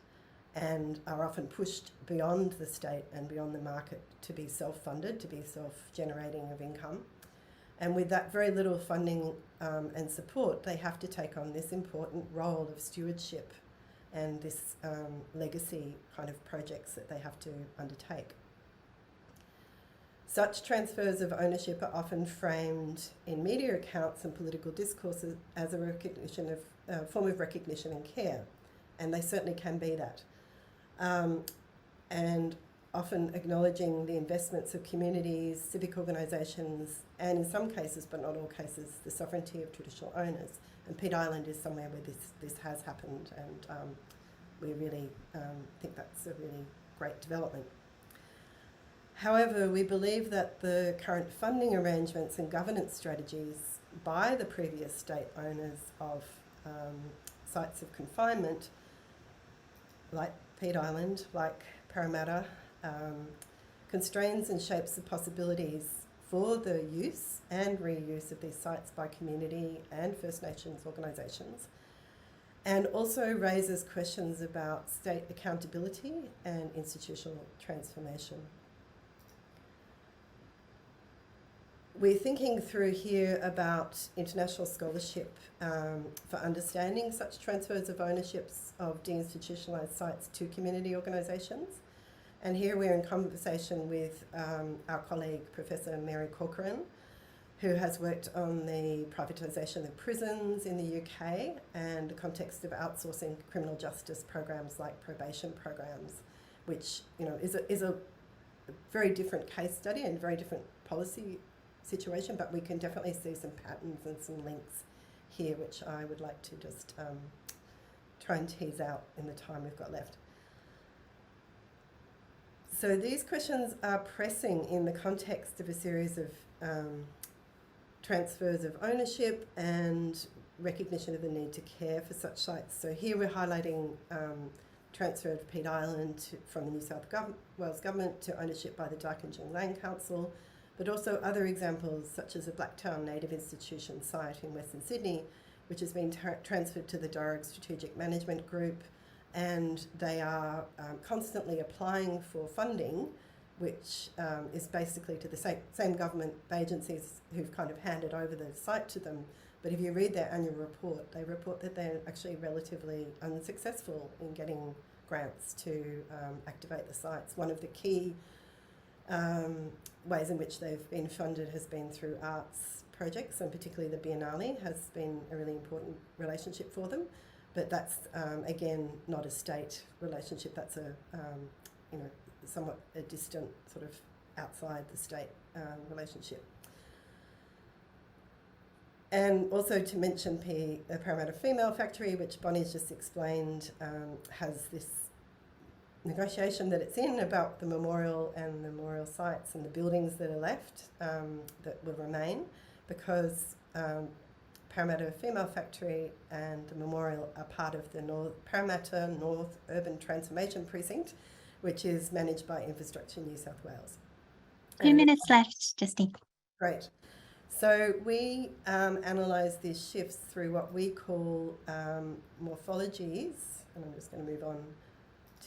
and are often pushed beyond the state and beyond the market to be self-funded, to be self-generating of income. And with that very little funding and support, they have to take on this important role of stewardship and this legacy kind of projects that they have to undertake. Such transfers of ownership are often framed in media accounts and political discourses as a form of recognition and care, and they certainly can be that. And often acknowledging the investments of communities, civic organisations, and in some cases, but not all cases, the sovereignty of traditional owners. And Peat Island is somewhere where this has happened, and we really think that's a really great development. However, we believe that the current funding arrangements and governance strategies by the previous state owners of sites of confinement, like Peat Island, like Parramatta, constrains and shapes the possibilities for the use and reuse of these sites by community and First Nations organisations, and also raises questions about state accountability and institutional transformation. We're thinking through here about international scholarship for understanding such transfers of ownerships of deinstitutionalised sites to community organisations. And here we're in conversation with our colleague, Professor Mary Corcoran, who has worked on the privatisation of prisons in the UK and the context of outsourcing criminal justice programs like probation programs, which is a very different case study and very different policy situation, but we can definitely see some patterns and some links here, which I would like to just try and tease out in the time we've got left. So these questions are pressing in the context of a series of transfers of ownership and recognition of the need to care for such sites. So here we're highlighting transfer of Peat Island from the New South Wales Government to ownership by the Darkinjung Land Council, but also other examples such as a Blacktown Native Institution site in Western Sydney, which has been transferred to the Djuric Strategic Management Group, and they are constantly applying for funding, which is basically to the same government agencies who've kind of handed over the site to them. But if you read their annual report, they report that they're actually relatively unsuccessful in getting grants to activate the sites. One of the key ways in which they've been funded has been through arts projects, and particularly the Biennale has been a really important relationship for them. But that's, again, not a state relationship. That's a, somewhat a distant sort of outside the state relationship. And also to mention the Parramatta Female Factory, which Bonney's just explained, has this negotiation that it's in about the memorial and the memorial sites and the buildings that are left that will remain, because Parramatta Female Factory and the memorial are part of the Parramatta North Urban Transformation Precinct, which is managed by Infrastructure New South Wales. 2 minutes left, Justine. Great. So we analyse these shifts through what we call morphologies, and I'm just going to move on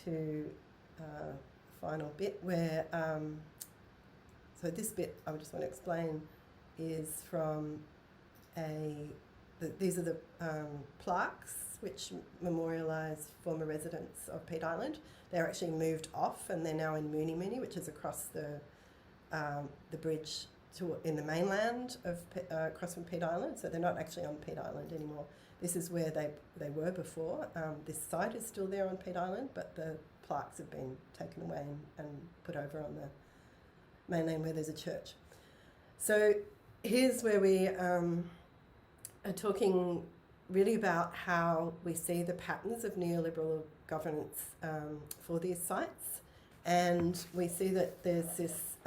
to final bit where, so this bit I just want to explain is from these are the plaques which memorialise former residents of Peat Island. They're actually moved off and they're now in Mooney, which is across the bridge in the mainland of across from Peat Island. So they're not actually on Peat Island anymore. This is where they were before. This site is still there on Peat Island, but the plaques have been taken away and put over on the mainland where there's a church. So here's where we are talking really about how we see the patterns of neoliberal governance for these sites. And we see that there's this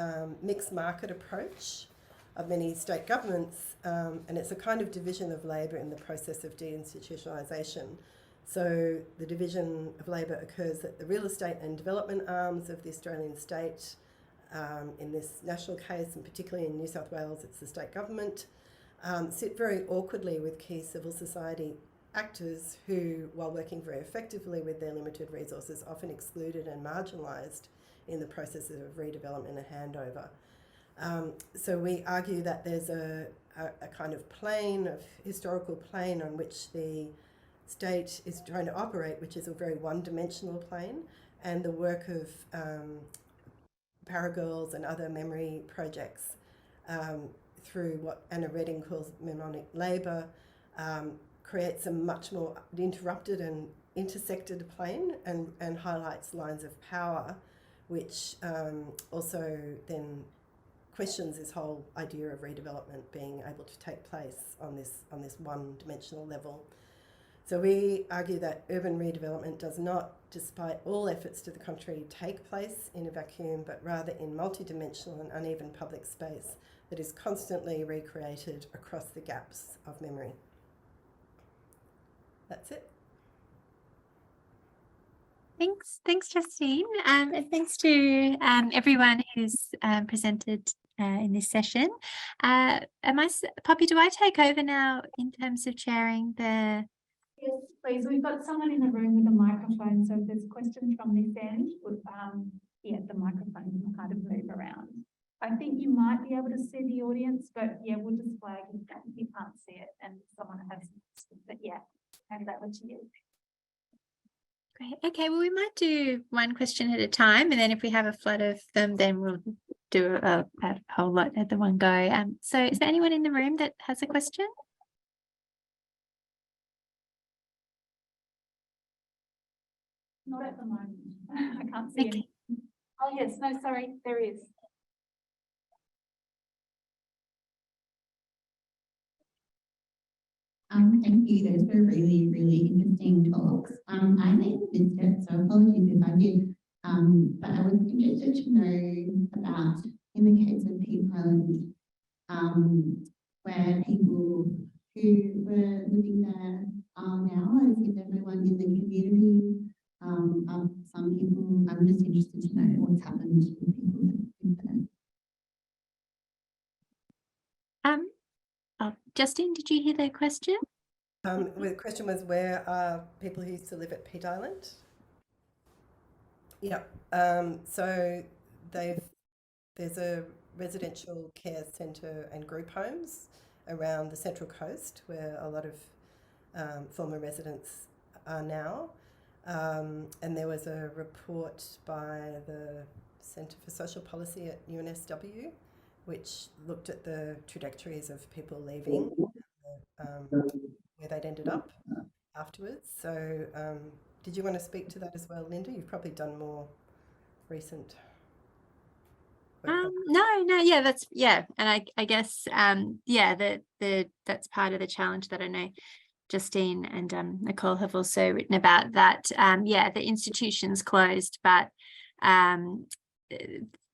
mixed market approach of many state governments, and it's a kind of division of labour in the process of deinstitutionalisation. So the division of labour occurs at the real estate and development arms of the Australian state. In this national case, and particularly in New South Wales, it's the state government, sit very awkwardly with key civil society actors who, while working very effectively with their limited resources, often excluded and marginalised in the processes of redevelopment and handover. So we argue that there's a kind of plane, of historical plane on which the state is trying to operate, which is a very one-dimensional plane, and the work of Paragirls and other memory projects through what Anna Redding calls mnemonic labour creates a much more interrupted and intersected plane and highlights lines of power, which also then questions this whole idea of redevelopment being able to take place on this one-dimensional level. So we argue that urban redevelopment does not, despite all efforts to the contrary, take place in a vacuum, but rather in multidimensional and uneven public space that is constantly recreated across the gaps of memory. That's it. Thanks, Justine, and thanks to everyone who's presented in this session. Poppy, do I take over now in terms of chairing the? Yes, please. We've got someone in the room with a microphone, so if there's questions from this end, the microphone can kind of move around. I think you might be able to see the audience, but yeah, we'll just flag if you can't see it and someone has, but yeah, hand that over to you. Great. Okay, well, we might do one question at a time, and then if we have a flood of them, then we'll do a whole lot at the one go. So is there anyone in the room that has a question? Not at the moment. I can't see Okay. any. Oh yes, no, sorry, there is. Thank you. Those were really, really interesting talks. I may have missed it, so apologies if I did. But I was interested to know about, in the case of Peat Island, where people who were living there are now, is everyone in the community? Some people, I'm just interested to know what's happened with people that live there. Justine, did you hear the question? The question was, where are people who used to live at Peat Island? Yeah. So there's a residential care centre and group homes around the Central Coast where a lot of former residents are now. And there was a report by the Centre for Social Policy at UNSW, which looked at the trajectories of people leaving, where they'd ended up afterwards. So did you want to speak to that as well, Linda? You've probably done more recent work. No, yeah, and I guess that's part of the challenge that I know Justine and Nicole have also written about, that the institution's closed, but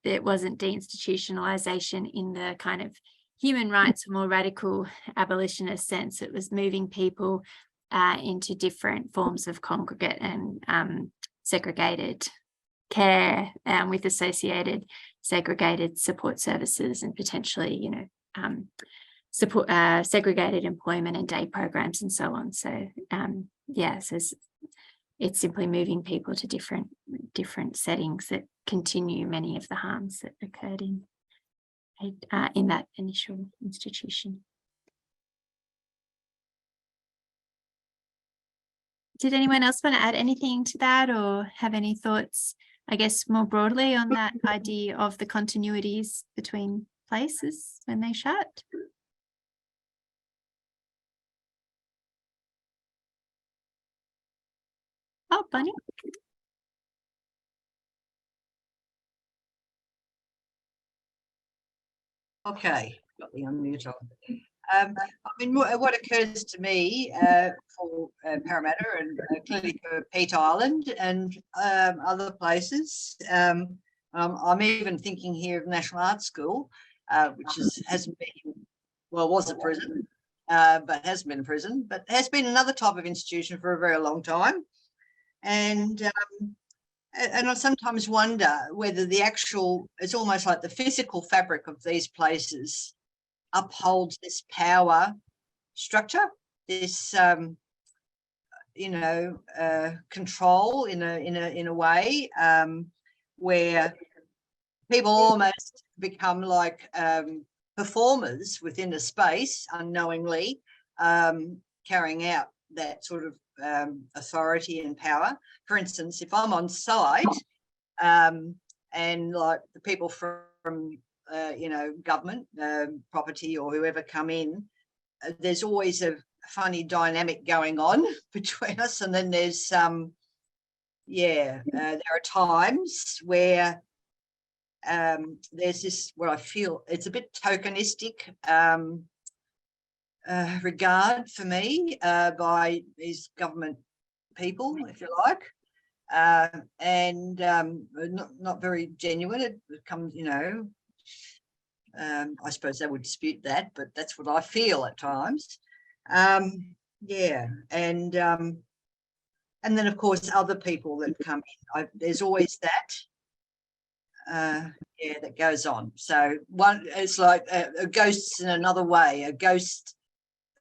there wasn't deinstitutionalization in the kind of human rights or more radical abolitionist sense. It was moving people into different forms of congregate and segregated care with associated segregated support services and potentially, support segregated employment and day programs and so on. So so it's simply moving people to different settings that continue many of the harms that occurred in that initial institution. Did anyone else want to add anything to that or have any thoughts, I guess, more broadly on that idea of the continuities between places when they shut? Oh, Bonney. Okay, got the unmute on. I mean, what occurs to me for Parramatta and clearly for Peat Island and other places, I'm even thinking here of National Arts School, which hasn't been, well, was a prison, but hasn't been a prison, but has been another type of institution for a very long time. And I sometimes wonder whether it's almost like the physical fabric of these places upholds this power structure, this control in a way where people almost become like performers within a space unknowingly, carrying out that sort of authority and power. For instance, if I'm on site and like the people from government, property or whoever come in, there's always a funny dynamic going on between us. And then there's there are times where there's this, what I feel, it's a bit tokenistic regard for me by these government people, if you like, and not very genuine. It comes, I suppose they would dispute that, but that's what I feel at times. And then of course other people that come in. There's always that. That goes on. So one, it's like a ghost in another way. A ghost,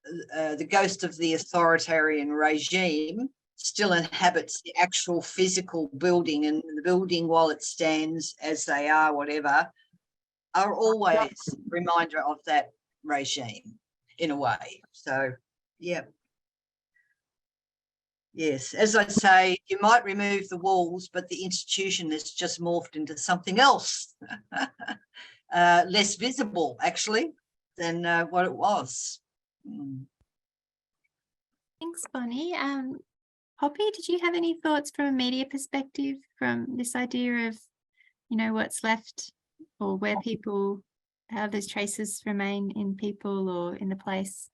the ghost of the authoritarian regime still inhabits the actual physical building, and the building, while it stands as they are, whatever, are always a reminder of that regime in a way. So, yeah. Yes, as I say, you might remove the walls, but the institution has just morphed into something else, less visible, actually, than what it was. Thanks, Bonney. Poppy, did you have any thoughts from a media perspective from this idea of, what's left or where people, how those traces remain in people or in the place?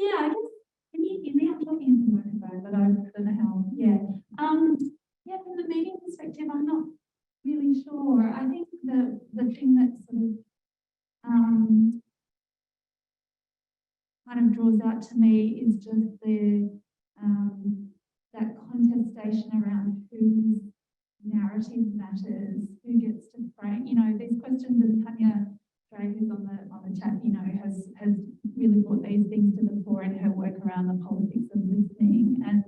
Yeah, I guess, can you hear me? I'm talking into the microphone, but I don't know how, yeah. Yeah, from the meeting perspective, I'm not really sure. I think the thing that sort of kind of draws out to me is just the that contestation around whose narrative matters, who gets to frame, you know, these questions that Tanya Gray, who's on the chat, you know, has really brought these things to the fore in her work around the politics of listening and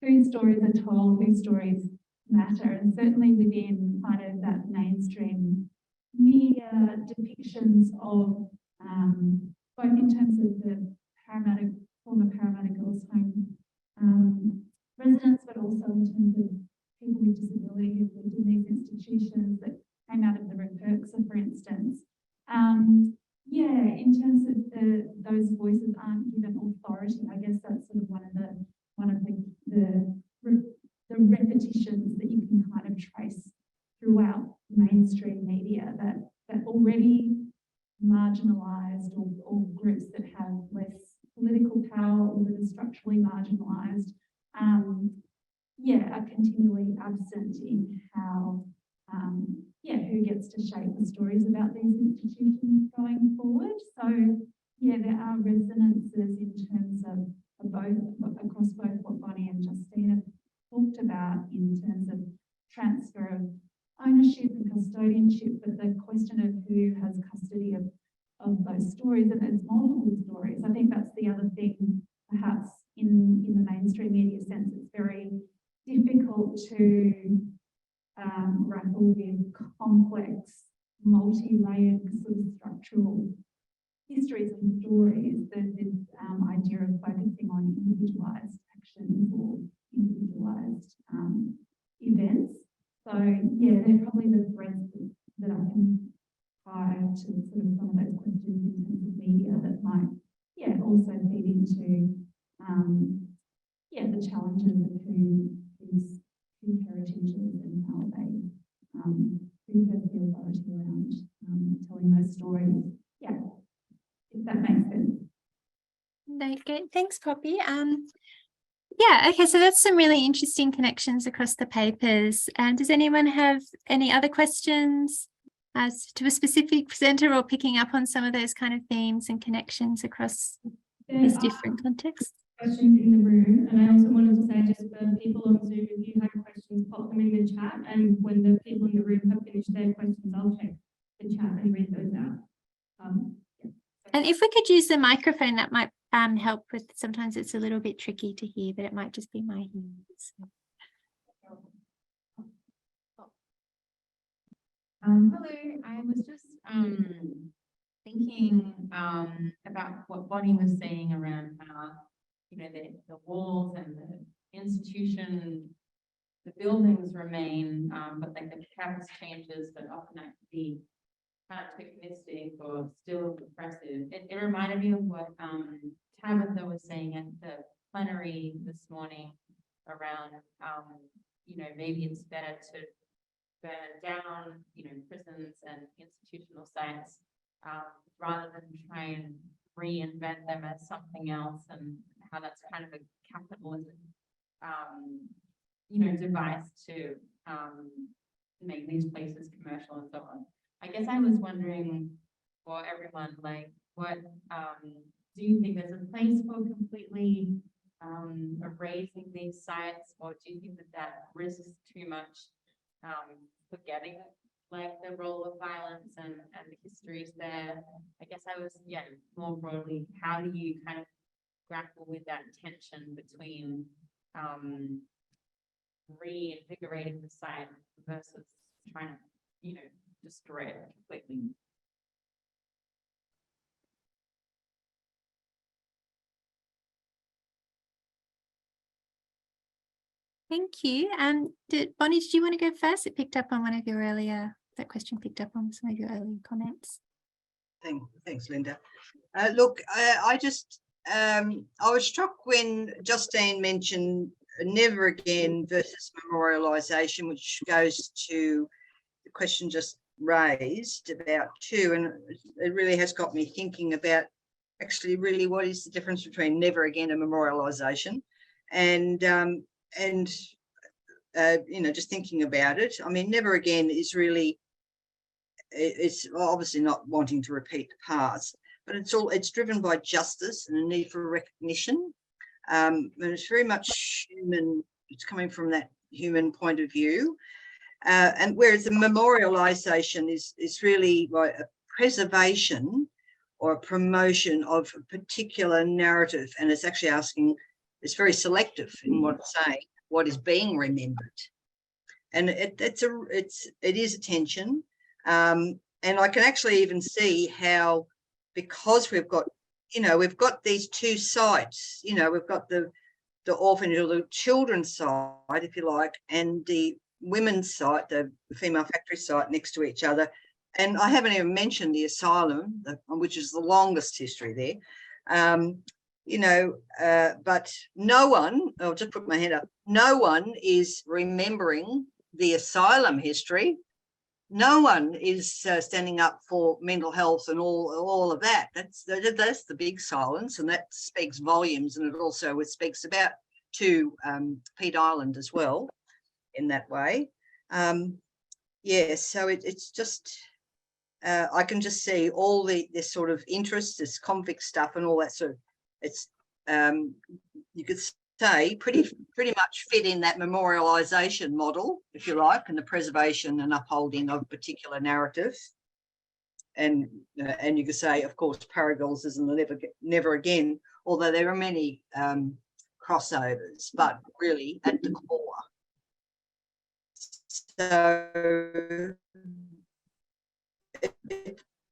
whose stories are told, whose stories matter, and certainly within kind of that mainstream media depictions of both in terms of the former Parramatta Girls' Home residents, but also in terms of people with disability who've lived in these institutions that came out of the Repurksa, for instance. Yeah, in terms of those voices aren't given authority, I guess that's sort of one of the repetitions that you can kind of trace throughout mainstream media that already marginalised or groups that have less political power or that are structurally marginalised, are continually absent in how, who gets to shape the stories about these institutions going forward. So, yeah, there are resonances in terms of across both what Bonney and Justine have talked about in terms of transfer of ownership and custodianship, but the question of who has custody of those stories, and there's multiple stories. I think that's the other thing, perhaps in the mainstream media sense, it's very difficult to grapple with complex, multi-layered sort of structural histories and stories. There's this idea of focusing on individualised actions or individualised events. So yeah, they're probably the threads that I can tie to sort of some of those questions in terms of media that might, also feed into the challenges of whose heritages and how they who has the authority around telling those stories. Yeah, if that makes sense. Okay, thanks, Poppy. Yeah, okay, so that's some really interesting connections across the papers. And does anyone have any other questions as to a specific presenter or picking up on some of those kind of themes and connections across these different contexts? Questions in the room, and I also wanted to say, just for people on Zoom, if you have questions, pop them in the chat, and when the people in the room have finished their questions, I'll check the chat and read those out. And if we could use the microphone, that might help with, sometimes it's a little bit tricky to hear, but it might just be my ears. Hello, I was just thinking about what Bonney was saying around how, the walls and the institution, the buildings remain, but like the campus changes, but often that could be kind of tokenistic or still repressive. It reminded me of what Tabitha was saying at the plenary this morning around, maybe it's better to burn down, prisons and institutional sites rather than try and reinvent them as something else, and how that's kind of a capitalism, device to make these places commercial and so on. I guess I was wondering for everyone, like, what do you think there's a place for completely erasing these sites, or do you think that risks too much forgetting like the role of violence and the histories there? I guess I was, more broadly, how do you kind of grapple with that tension between reinvigorating the site versus trying to, destroy it completely? Thank you. Bonney, did you want to go first? It picked up on one of your earlier, that question picked up on some of your earlier comments. Thanks, Linda. Look, I was struck when Justine mentioned never again versus memorialisation, which goes to the question just raised about too, and it really has got me thinking about actually really what is the difference between never again and memorialisation, and you know, just thinking about it. I mean, never again is really, it's obviously not wanting to repeat the past, but it's driven by justice and a need for recognition. And it's very much human. It's coming from that human point of view. And whereas the memorialisation is really like a preservation or a promotion of a particular narrative, and it's actually asking, it's very selective in what it's saying, what is being remembered, and it is a tension, and I can actually even see how, because we've got, you know, we've got these two sites, you know, we've got the orphanage or the children's side, if you like, and the women's site, the female factory site, next to each other. And I haven't even mentioned the asylum, which is the longest history there. You know, but no one, I'll just put my hand up, no one is remembering the asylum history. No one is standing up for mental health and all of that. That's the big silence, and that speaks volumes, and it speaks about to Peat Island as well in that way. Yeah, so it's just, I can just see all this sort of interest, this convict stuff and all that sort of, it's, you could say pretty much fit in that memorialisation model, if you like, and the preservation and upholding of particular narrative. And you could say, of course, Paragirls isn't the never again, although there are many crossovers, but really at the core. So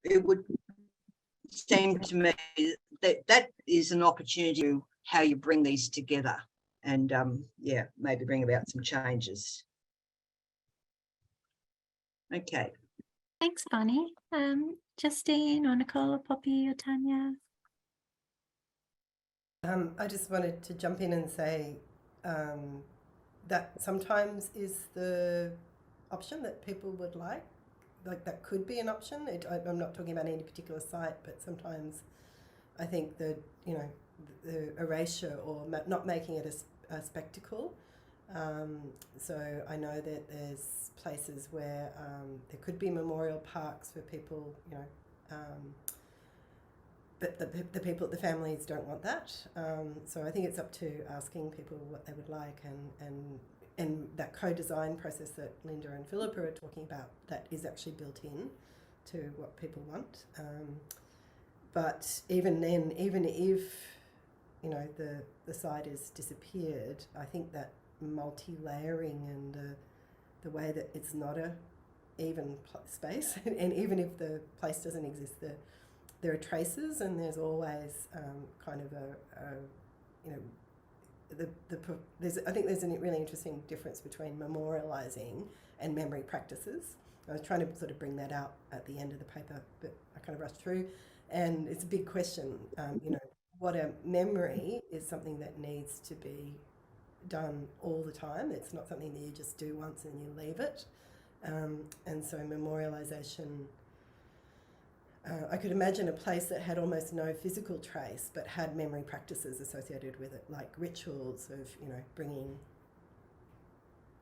it would seem to me that is an opportunity to how you bring these together, and yeah, maybe bring about some changes. Okay. Thanks, Bonney. Justine or Nicole or Poppy or Tanya? I just wanted to jump in and say that sometimes is the option that people would like that could be an option. I'm not talking about any particular site, but sometimes I think that, you know, the erasure or not making it a spectacle. So I know that there's places where there could be memorial parks for people, you know, but the families don't want that. So I think it's up to asking people what they would like, and that co-design process that Linda and Philippa are talking about, that is actually built in to what people want. But even then, even if, you know, the site is disappeared, I think that multi-layering and the way that it's not a even space, and even if the place doesn't exist, there are traces, and there's always kind of you know, I think there's a really interesting difference between memorialising and memory practices. I was trying to sort of bring that out at the end of the paper, but I kind of rushed through, and it's a big question. You know, what a memory is something that needs to be done all the time. It's not something that you just do once and you leave it. And so memorialisation, I could imagine a place that had almost no physical trace but had memory practices associated with it, like rituals of, you know, bringing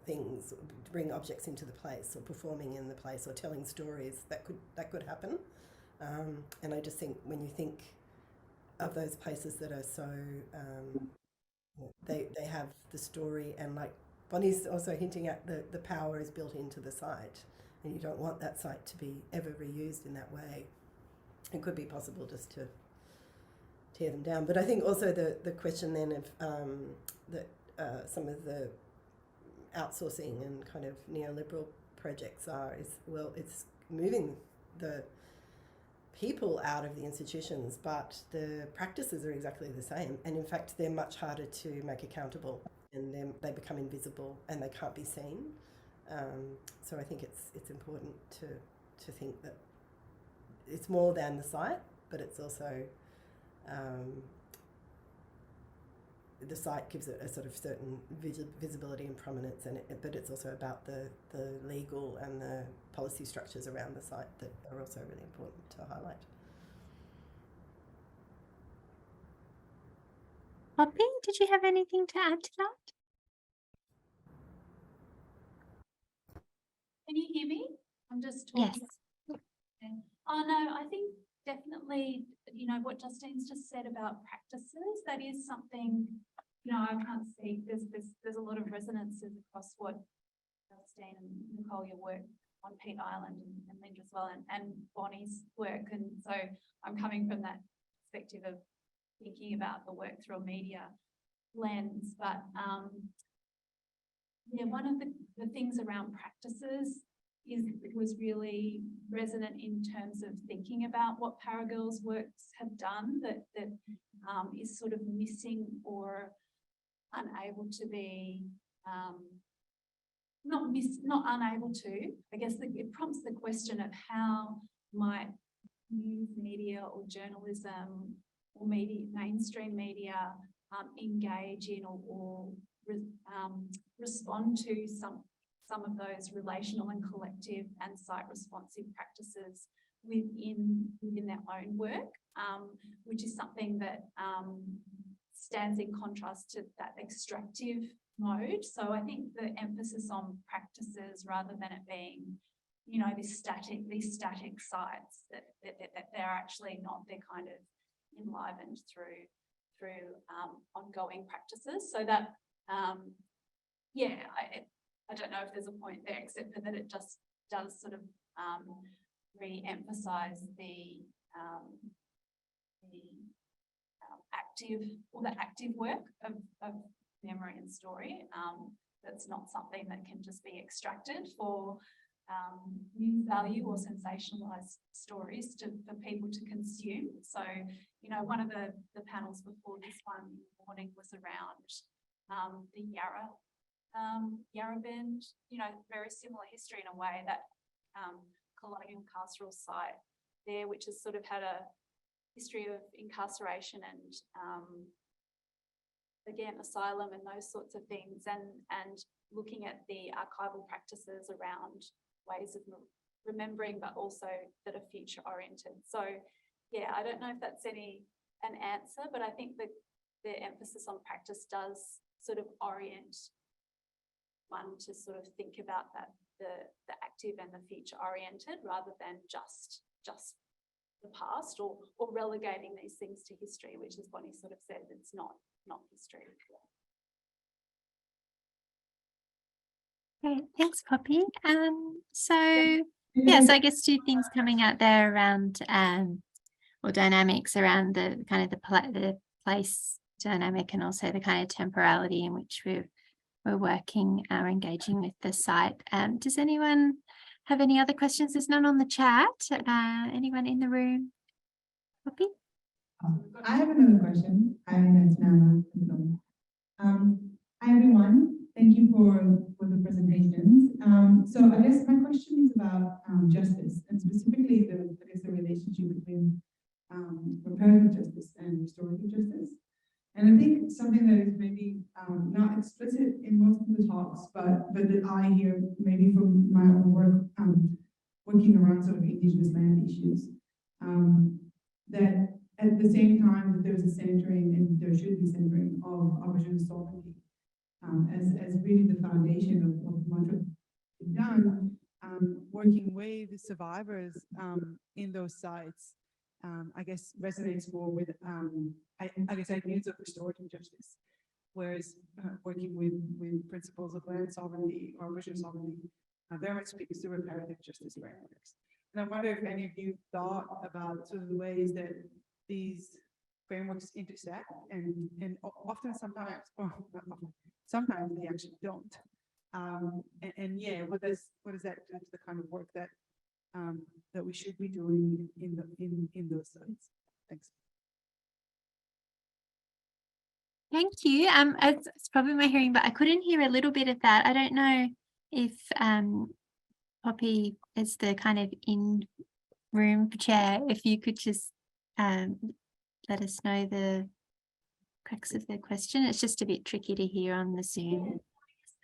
things, bring objects into the place, or performing in the place, or telling stories. That could happen. And I just think when you think of those places that are so, they have the story, and like Bonney's also hinting at, the power is built into the site, and you don't want that site to be ever reused in that way. It could be possible just to tear them down. But I think also the question then of that some of the outsourcing and kind of neoliberal projects is, well, it's moving the people out of the institutions, but the practices are exactly the same. And in fact, they're much harder to make accountable, and they become invisible and they can't be seen. So I think it's important to think that it's more than the site, but it's also the site gives it a sort of certain visibility and prominence, but it's also about the legal and the policy structures around the site that are also really important to highlight. Poppy, did you have anything to add to that? Can you hear me? I'm just Yes. talking. Okay. Oh, no, I think definitely, you know, what Justine's just said about practices, that is something, you know, I can't speak, there's a lot of resonances across what Justine and Nicole, your work on Peat Island and Linda as well, and Bonney's work. And so I'm coming from that perspective of thinking about the work through a media lens. But yeah, one of the things around practices was really resonant in terms of thinking about what Paragirls works have done that is sort of missing or unable to be not unable to. I guess it prompts the question of how might news media or journalism or mainstream media engage in or respond to some of those relational and collective and site responsive practices within their own work, which is something that stands in contrast to that extractive mode. So I think the emphasis on practices rather than it being, you know, these static sites that they're actually not, they're kind of enlivened through ongoing practices. So that yeah, I don't know if there's a point there, except for that it just does sort of re-emphasize the active work of memory and story. That's not something that can just be extracted for news value or sensationalized stories for people to consume. So, you know, one of the panels before this one in the morning was around the Yarra Bend, you know, very similar history in a way, that colonial carceral site there, which has sort of had a history of incarceration and again, asylum and those sorts of things, and looking at the archival practices around ways of remembering, but also that are future oriented. So yeah, I don't know if that's an answer, but I think that the emphasis on practice does sort of orient one to sort of think about that, the active and the future oriented, rather than just the past or relegating these things to history, which, as Bonney sort of said, it's not history. Great, thanks, Poppy. So I guess two things coming out there around or dynamics around the kind of the place dynamic, and also the kind of temporality in which we're working or engaging with the site. Does anyone have any other questions? There's none on the chat. Anyone in the room? Poppy? I have another question. Hi, that's Nana. Hi, everyone. Thank you for the presentations. So I guess my question is about justice, and specifically the relationship between reparative justice and restorative justice. And I think something that is maybe not explicit in most of the talks, but that I hear maybe from my own work, working around sort of Indigenous land issues, that at the same time that there's a centering, and there should be centering of Aboriginal sovereignty as really the foundation of much of we've done, working with the survivors in those sites, I guess resonates more with I guess ideas of restorative justice, whereas working with principles of land sovereignty or Aboriginal sovereignty very much speaks to reparative justice frameworks. And I wonder if any of you thought about sort of the ways that these frameworks intersect, and often sometimes, or not often, sometimes they actually don't. And yeah, what does that do to the kind of work that that we should be doing in those sites? Thanks. Thank you. It's probably my hearing, but I couldn't hear a little bit of that. I don't know if Poppy, as the kind of in-room chair, if you could just let us know the crux of the question. It's just a bit tricky to hear on the Zoom.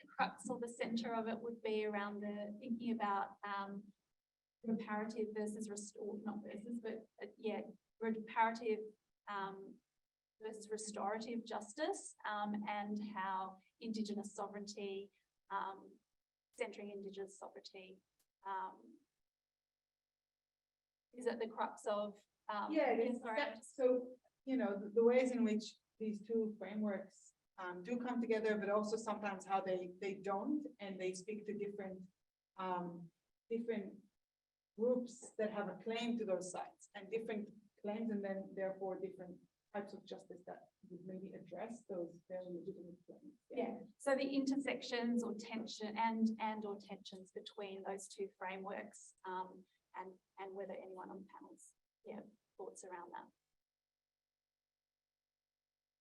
The crux or the centre of it would be around thinking about reparative versus restore, not versus, but yeah, reparative versus restorative justice, and how Indigenous sovereignty, centering Indigenous sovereignty, is at the crux of Yeah, historic so, you know, the ways in which these two frameworks do come together, but also sometimes how they don't, and they speak to different groups that have a claim to those sites and different claims, and then therefore different types of justice that would maybe address those very legitimate claims. Yeah, so the intersections or tension or tensions between those two frameworks, and whether anyone on the panel's thoughts around that.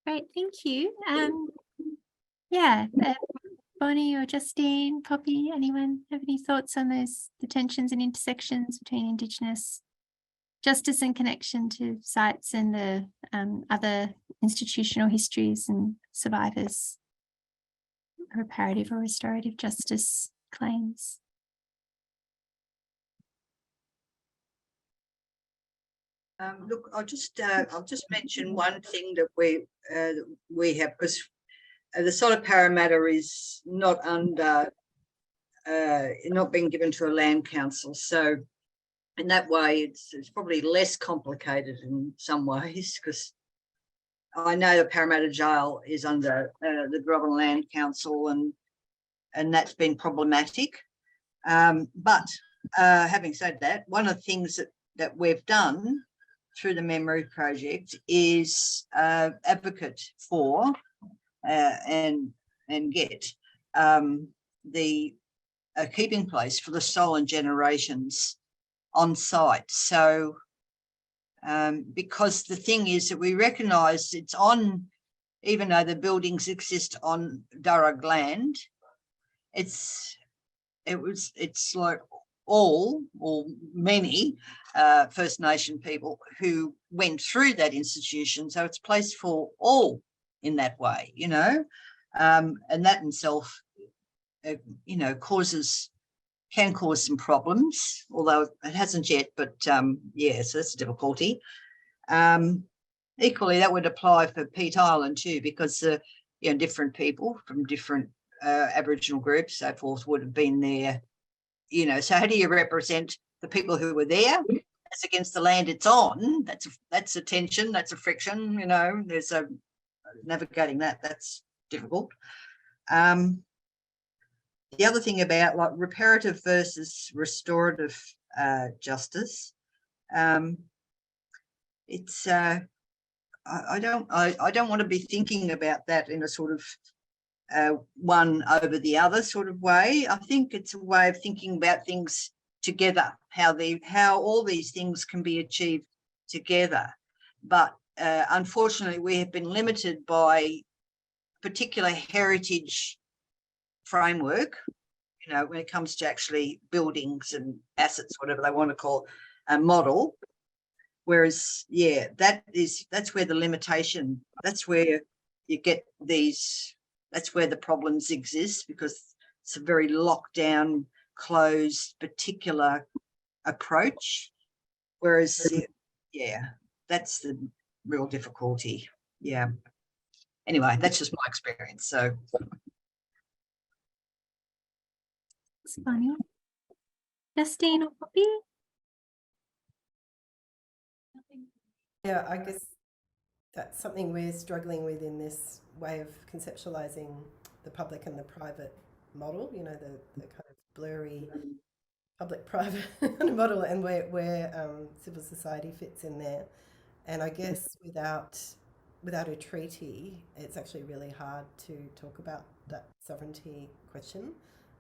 Great, thank you. Bonney or Justine, Poppy, anyone have any thoughts on the tensions and intersections between Indigenous justice and connection to sites and the other institutional histories and survivors, reparative or restorative justice claims? Look, I'll just mention one thing that we have, because the site of Parramatta is not under not being given to a land council, so in that way it's probably less complicated in some ways, because I know the Parramatta Jail is under the Djuric Land Council, and that's been problematic. But having said that, one of the things that we've done through the Memory Project is advocate for and get the keeping place for the stolen generations on site. So because the thing is that we recognise it's on, even though the buildings exist on Djuric land, it's like all or many First Nation people who went through that institution. So it's a place for all in that way, you know, and that in itself, you know, can cause some problems, although it hasn't yet, but yeah, so that's a difficulty. Equally, that would apply for Peat Island too, because you know, different people from different Aboriginal groups, so forth, would have been there. You know, so how do you represent the people who were there as against the land it's on? That's a tension, that's a friction. You know, there's a navigating that's difficult. The other thing about like reparative versus restorative justice, it's I don't want to be thinking about that in a sort of one over the other sort of way. I think it's a way of thinking about things together, how all these things can be achieved together. But unfortunately, we have been limited by particular heritage framework, you know, when it comes to actually buildings and assets, whatever they want to call a model. Whereas, yeah, that's where the limitation, that's where you get these, that's where the problems exist, because it's a very locked down, closed, particular approach. Whereas, yeah, that's the real difficulty. Yeah. Anyway, that's just my experience. So. Thanks, Bonney. Justine or Poppy? Yeah, I guess that's something we're struggling with in this way of conceptualizing the public and the private model, you know, the kind of blurry public-private model, and where civil society fits in there. And I guess without a treaty, it's actually really hard to talk about that sovereignty question.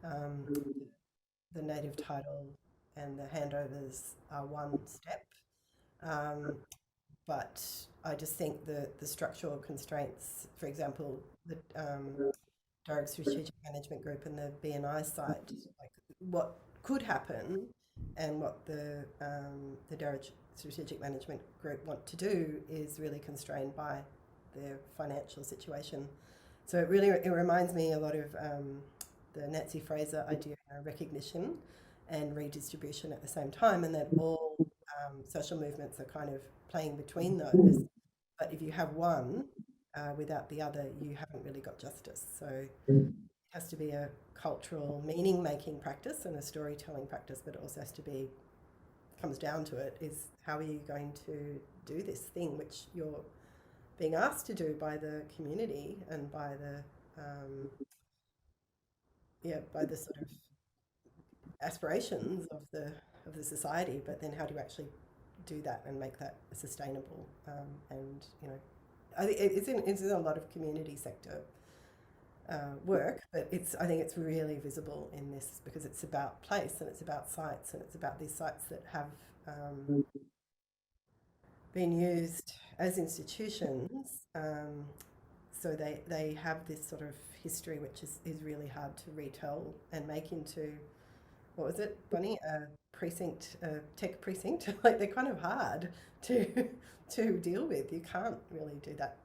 The native title and the handovers are one step. But I just think the structural constraints, for example, the Djuric Strategic Management Group and the BNI site, like what could happen and what the Djuric Strategic Management Group want to do is really constrained by their financial situation. So it reminds me a lot of the Nancy Fraser idea of recognition and redistribution at the same time, and that all social movements are kind of playing between those. But if you have one without the other, you haven't really got justice. So it has to be a cultural meaning-making practice and a storytelling practice, but it also has to be, comes down to it, is how are you going to do this thing which you're being asked to do by the community and by the by the sort of aspirations of the society, but then how do you actually do that and make that sustainable? And you know, I think it's in a lot of community sector work, but I think it's really visible in this because it's about place and it's about sites and it's about these sites that have been used as institutions. So they have this sort of history which is really hard to retell and make into, what was it, Bonney? A precinct, a tech precinct. Like they're kind of hard to deal with. You can't really do that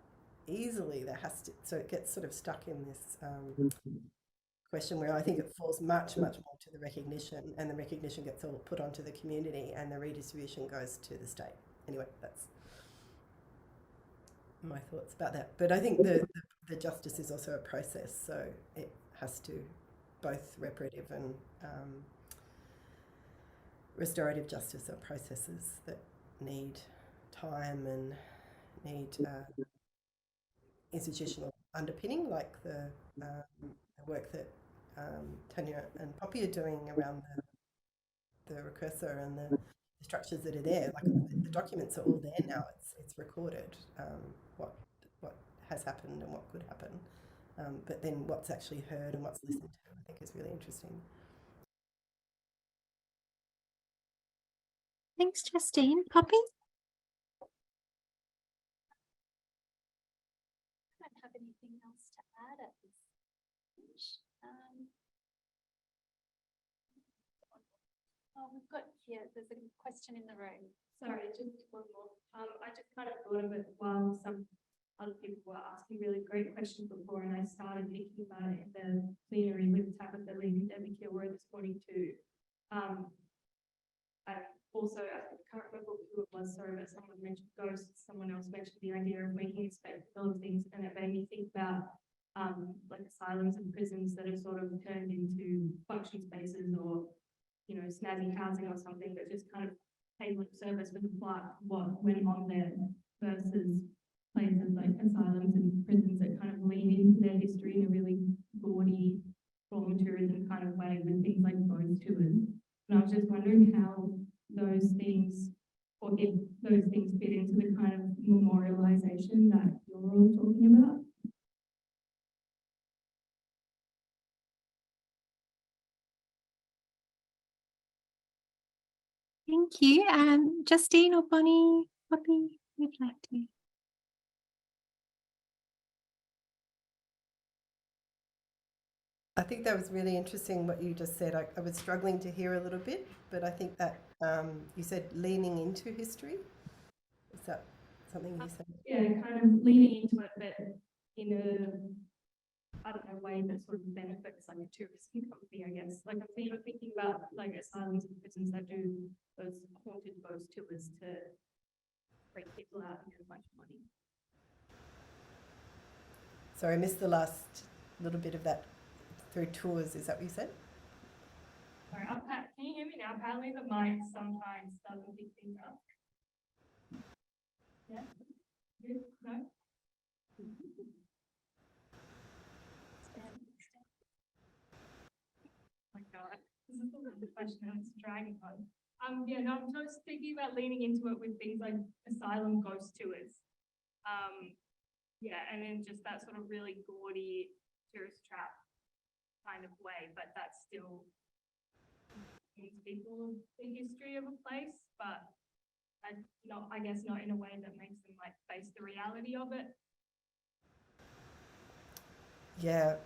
easily. There has to, so it gets sort of stuck in this question where I think it falls much more to the recognition, and the recognition gets all put onto the community, and the redistribution goes to the state. Anyway, that's my thoughts about that. But I think the justice is also a process, so it has to both reparative and restorative justice are processes that need time and need institutional underpinning, like the work that Tanya and Poppy are doing around the recursor and the structures that are there. Like the documents are all there now. It's recorded what has happened and what could happen. But then what's actually heard and what's listened to, I think, is really interesting. Thanks, Justine. Poppy? I don't have anything else to add at this stage. Oh, we've got here, there's a question in the room. Sorry, just one more. I just kind of thought of it while some other people were asking really great questions before, and I started thinking about it in the plenary with Tabitha, Lee, and Debbie Kilroy this morning too. I also, I can't remember who it was, sorry, but someone mentioned ghosts, someone else mentioned the idea of making a spectacle of things, and it made me think about like asylums and prisons that have sort of turned into function spaces or, you know, snazzy housing or something that just kind of paid lip service with what went on there versus places like asylums and prisons that kind of lean into their history in a really gaudy form tourism kind of way with things like ghost tours. And I was just wondering how those things, or if those things fit into the kind of memorialisation that you're all talking about. Thank you. Justine or Bonney, Poppy, would like to. I think that was really interesting what you just said. I was struggling to hear a little bit, but I think that you said leaning into history. Is that something you said? Yeah, kind of leaning into it, but in a, I don't know, way that sort of benefits like a tourism company, I guess. Like I'm thinking about like asylums and prisons that do those haunted ghost tours to break people out and get a bunch of money. Sorry, I missed the last little bit of that. Through tours, is that what you said? Sorry, can you hear me now? Apparently the mic sometimes doesn't pick things up. Yeah? Good? No? Oh my God, this is the question that's dragging on. Yeah, no, I'm just thinking about leaning into it with things like asylum ghost tours. Yeah, and then just that sort of really gaudy tourist trap kind of way, but that's still gives people the history of a place, but I guess not in a way that makes them like face the reality of it. Yeah,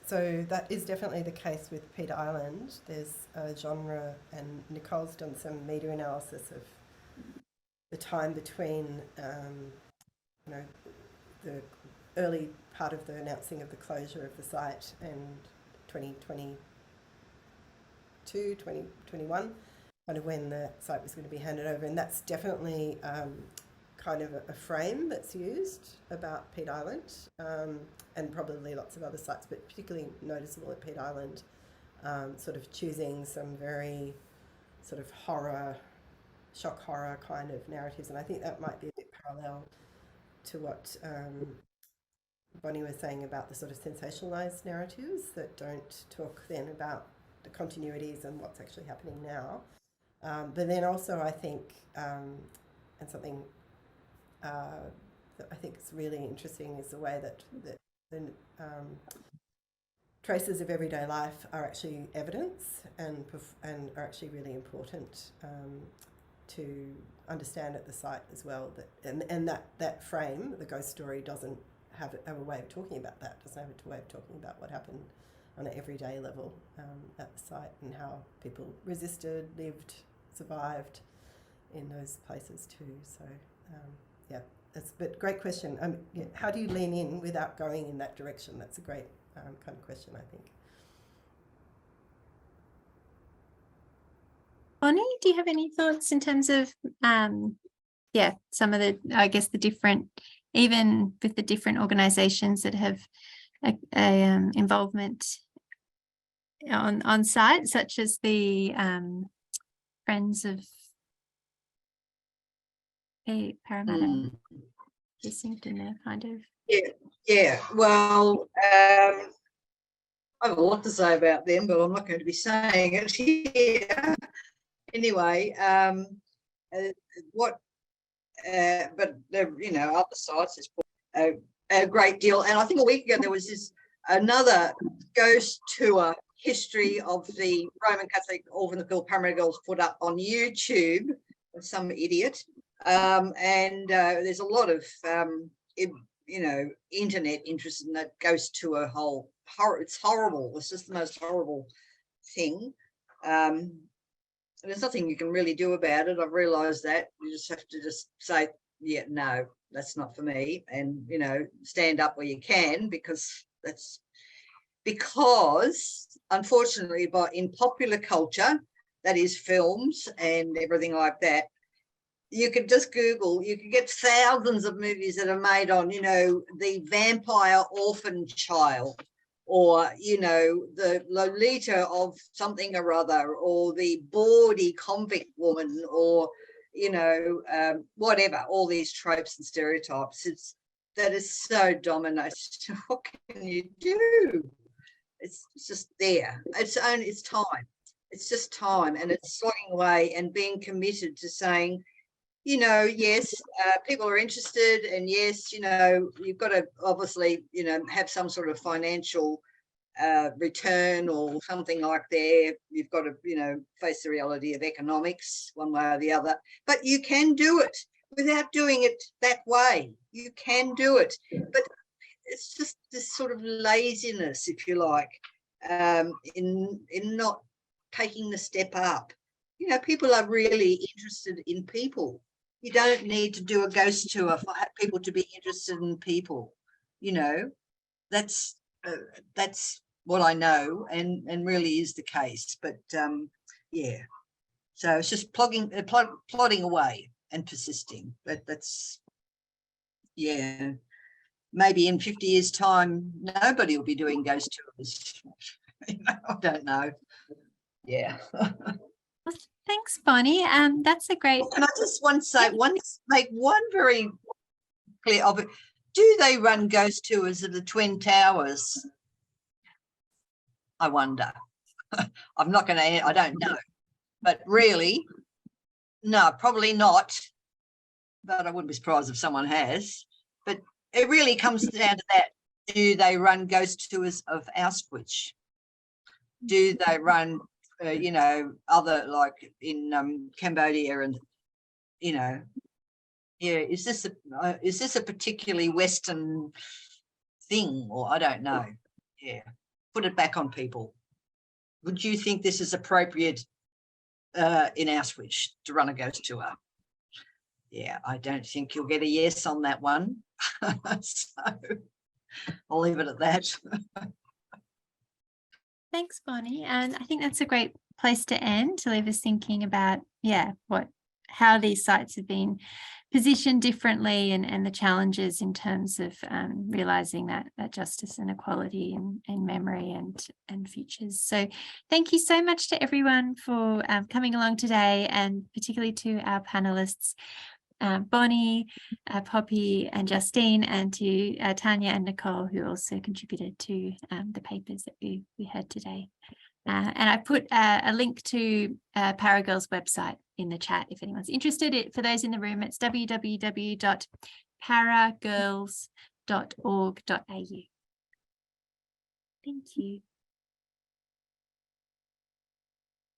so that is definitely the case with Peat Island. There's a genre, and Nicole's done some media analysis of the time between, you know, the early part of the announcing of the closure of the site and 2022, 2021, kind of when the site was going to be handed over. And that's definitely kind of a frame that's used about Peat Island, and probably lots of other sites, but particularly noticeable at Peat Island, sort of choosing some very sort of shock horror kind of narratives. And I think that might be a bit parallel to what Bonney was saying about the sort of sensationalised narratives that don't talk then about the continuities and what's actually happening now. But then also I think, and something that I think is really interesting is the way that the traces of everyday life are actually evidence and are actually really important to understand at the site as well. And that frame, the ghost story, doesn't have a way of talking about that, doesn't have a way of talking about what happened on an everyday level at the site and how people resisted, lived, survived in those places too. So but great question. How do you lean in without going in that direction? That's a great kind of question, I think. Bonney, do you have any thoughts in terms of some of the, I guess, the different, even with the different organisations that have a involvement on site, such as the Friends of Parramatta Precinct, and they're kind of Well, I have a lot to say about them, but I'm not going to be saying it here. Anyway, but other sites is a great deal. And I think a week ago there was another ghost tour history of the Roman Catholic Orphan Parramatta Girls put up on YouTube of some idiot. And there's a lot of internet interest in that ghost tour whole horror. It's horrible. It's just the most horrible thing. There's nothing you can really do about it. I've realised that. You just have to just say, yeah, no, that's not for me, and stand up where you can, because unfortunately, in popular culture, that is films and everything like that, you could just Google, you could get thousands of movies that are made on, the vampire orphan child, or, the Lolita of something or other, or the bawdy convict woman, or, whatever, all these tropes and stereotypes. That is so dominant. What can you do? It's just there. It's time. It's just time, and it's slogging away and being committed to saying, yes, people are interested, and yes, you've got to obviously, have some sort of financial return or something like that. You've got to, face the reality of economics one way or the other, but you can do it without doing it that way. You can do it, but it's just this sort of laziness, if you like, in not taking the step up. People are really interested in people. You don't need to do a ghost tour for people to be interested in people. That's what I know, and really is the case. But so it's just plodding away and persisting. But that's maybe in 50 years' time, nobody will be doing ghost tours. I don't know. Yeah. Well, thanks, Bonney. That's a great. And I just want to make one very clear of it. Do they run ghost tours of the Twin Towers? I wonder. I'm not going to. I don't know, but really, no, probably not. But I wouldn't be surprised if someone has. But it really comes down to that. Do they run ghost tours of Auschwitz? Do they run, other, like in Cambodia, and is this a particularly Western thing, or I don't know? Yeah, put it back on people. Would you think this is appropriate in Auschwitz to run a ghost tour? Yeah, I don't think you'll get a yes on that one. So I'll leave it at that. Thanks, Bonney. And I think that's a great place to end, to leave us thinking about, how these sites have been positioned differently, and the challenges in terms of realising that justice and equality and memory and futures. So thank you so much to everyone for coming along today, and particularly to our panellists, Bonney, Poppy and Justine, and to Tanya and Nicole, who also contributed to the papers that we heard today. And I put a link to Paragirl's website in the chat if anyone's interested. For those in the room, it's www.paragirls.org.au. Thank you.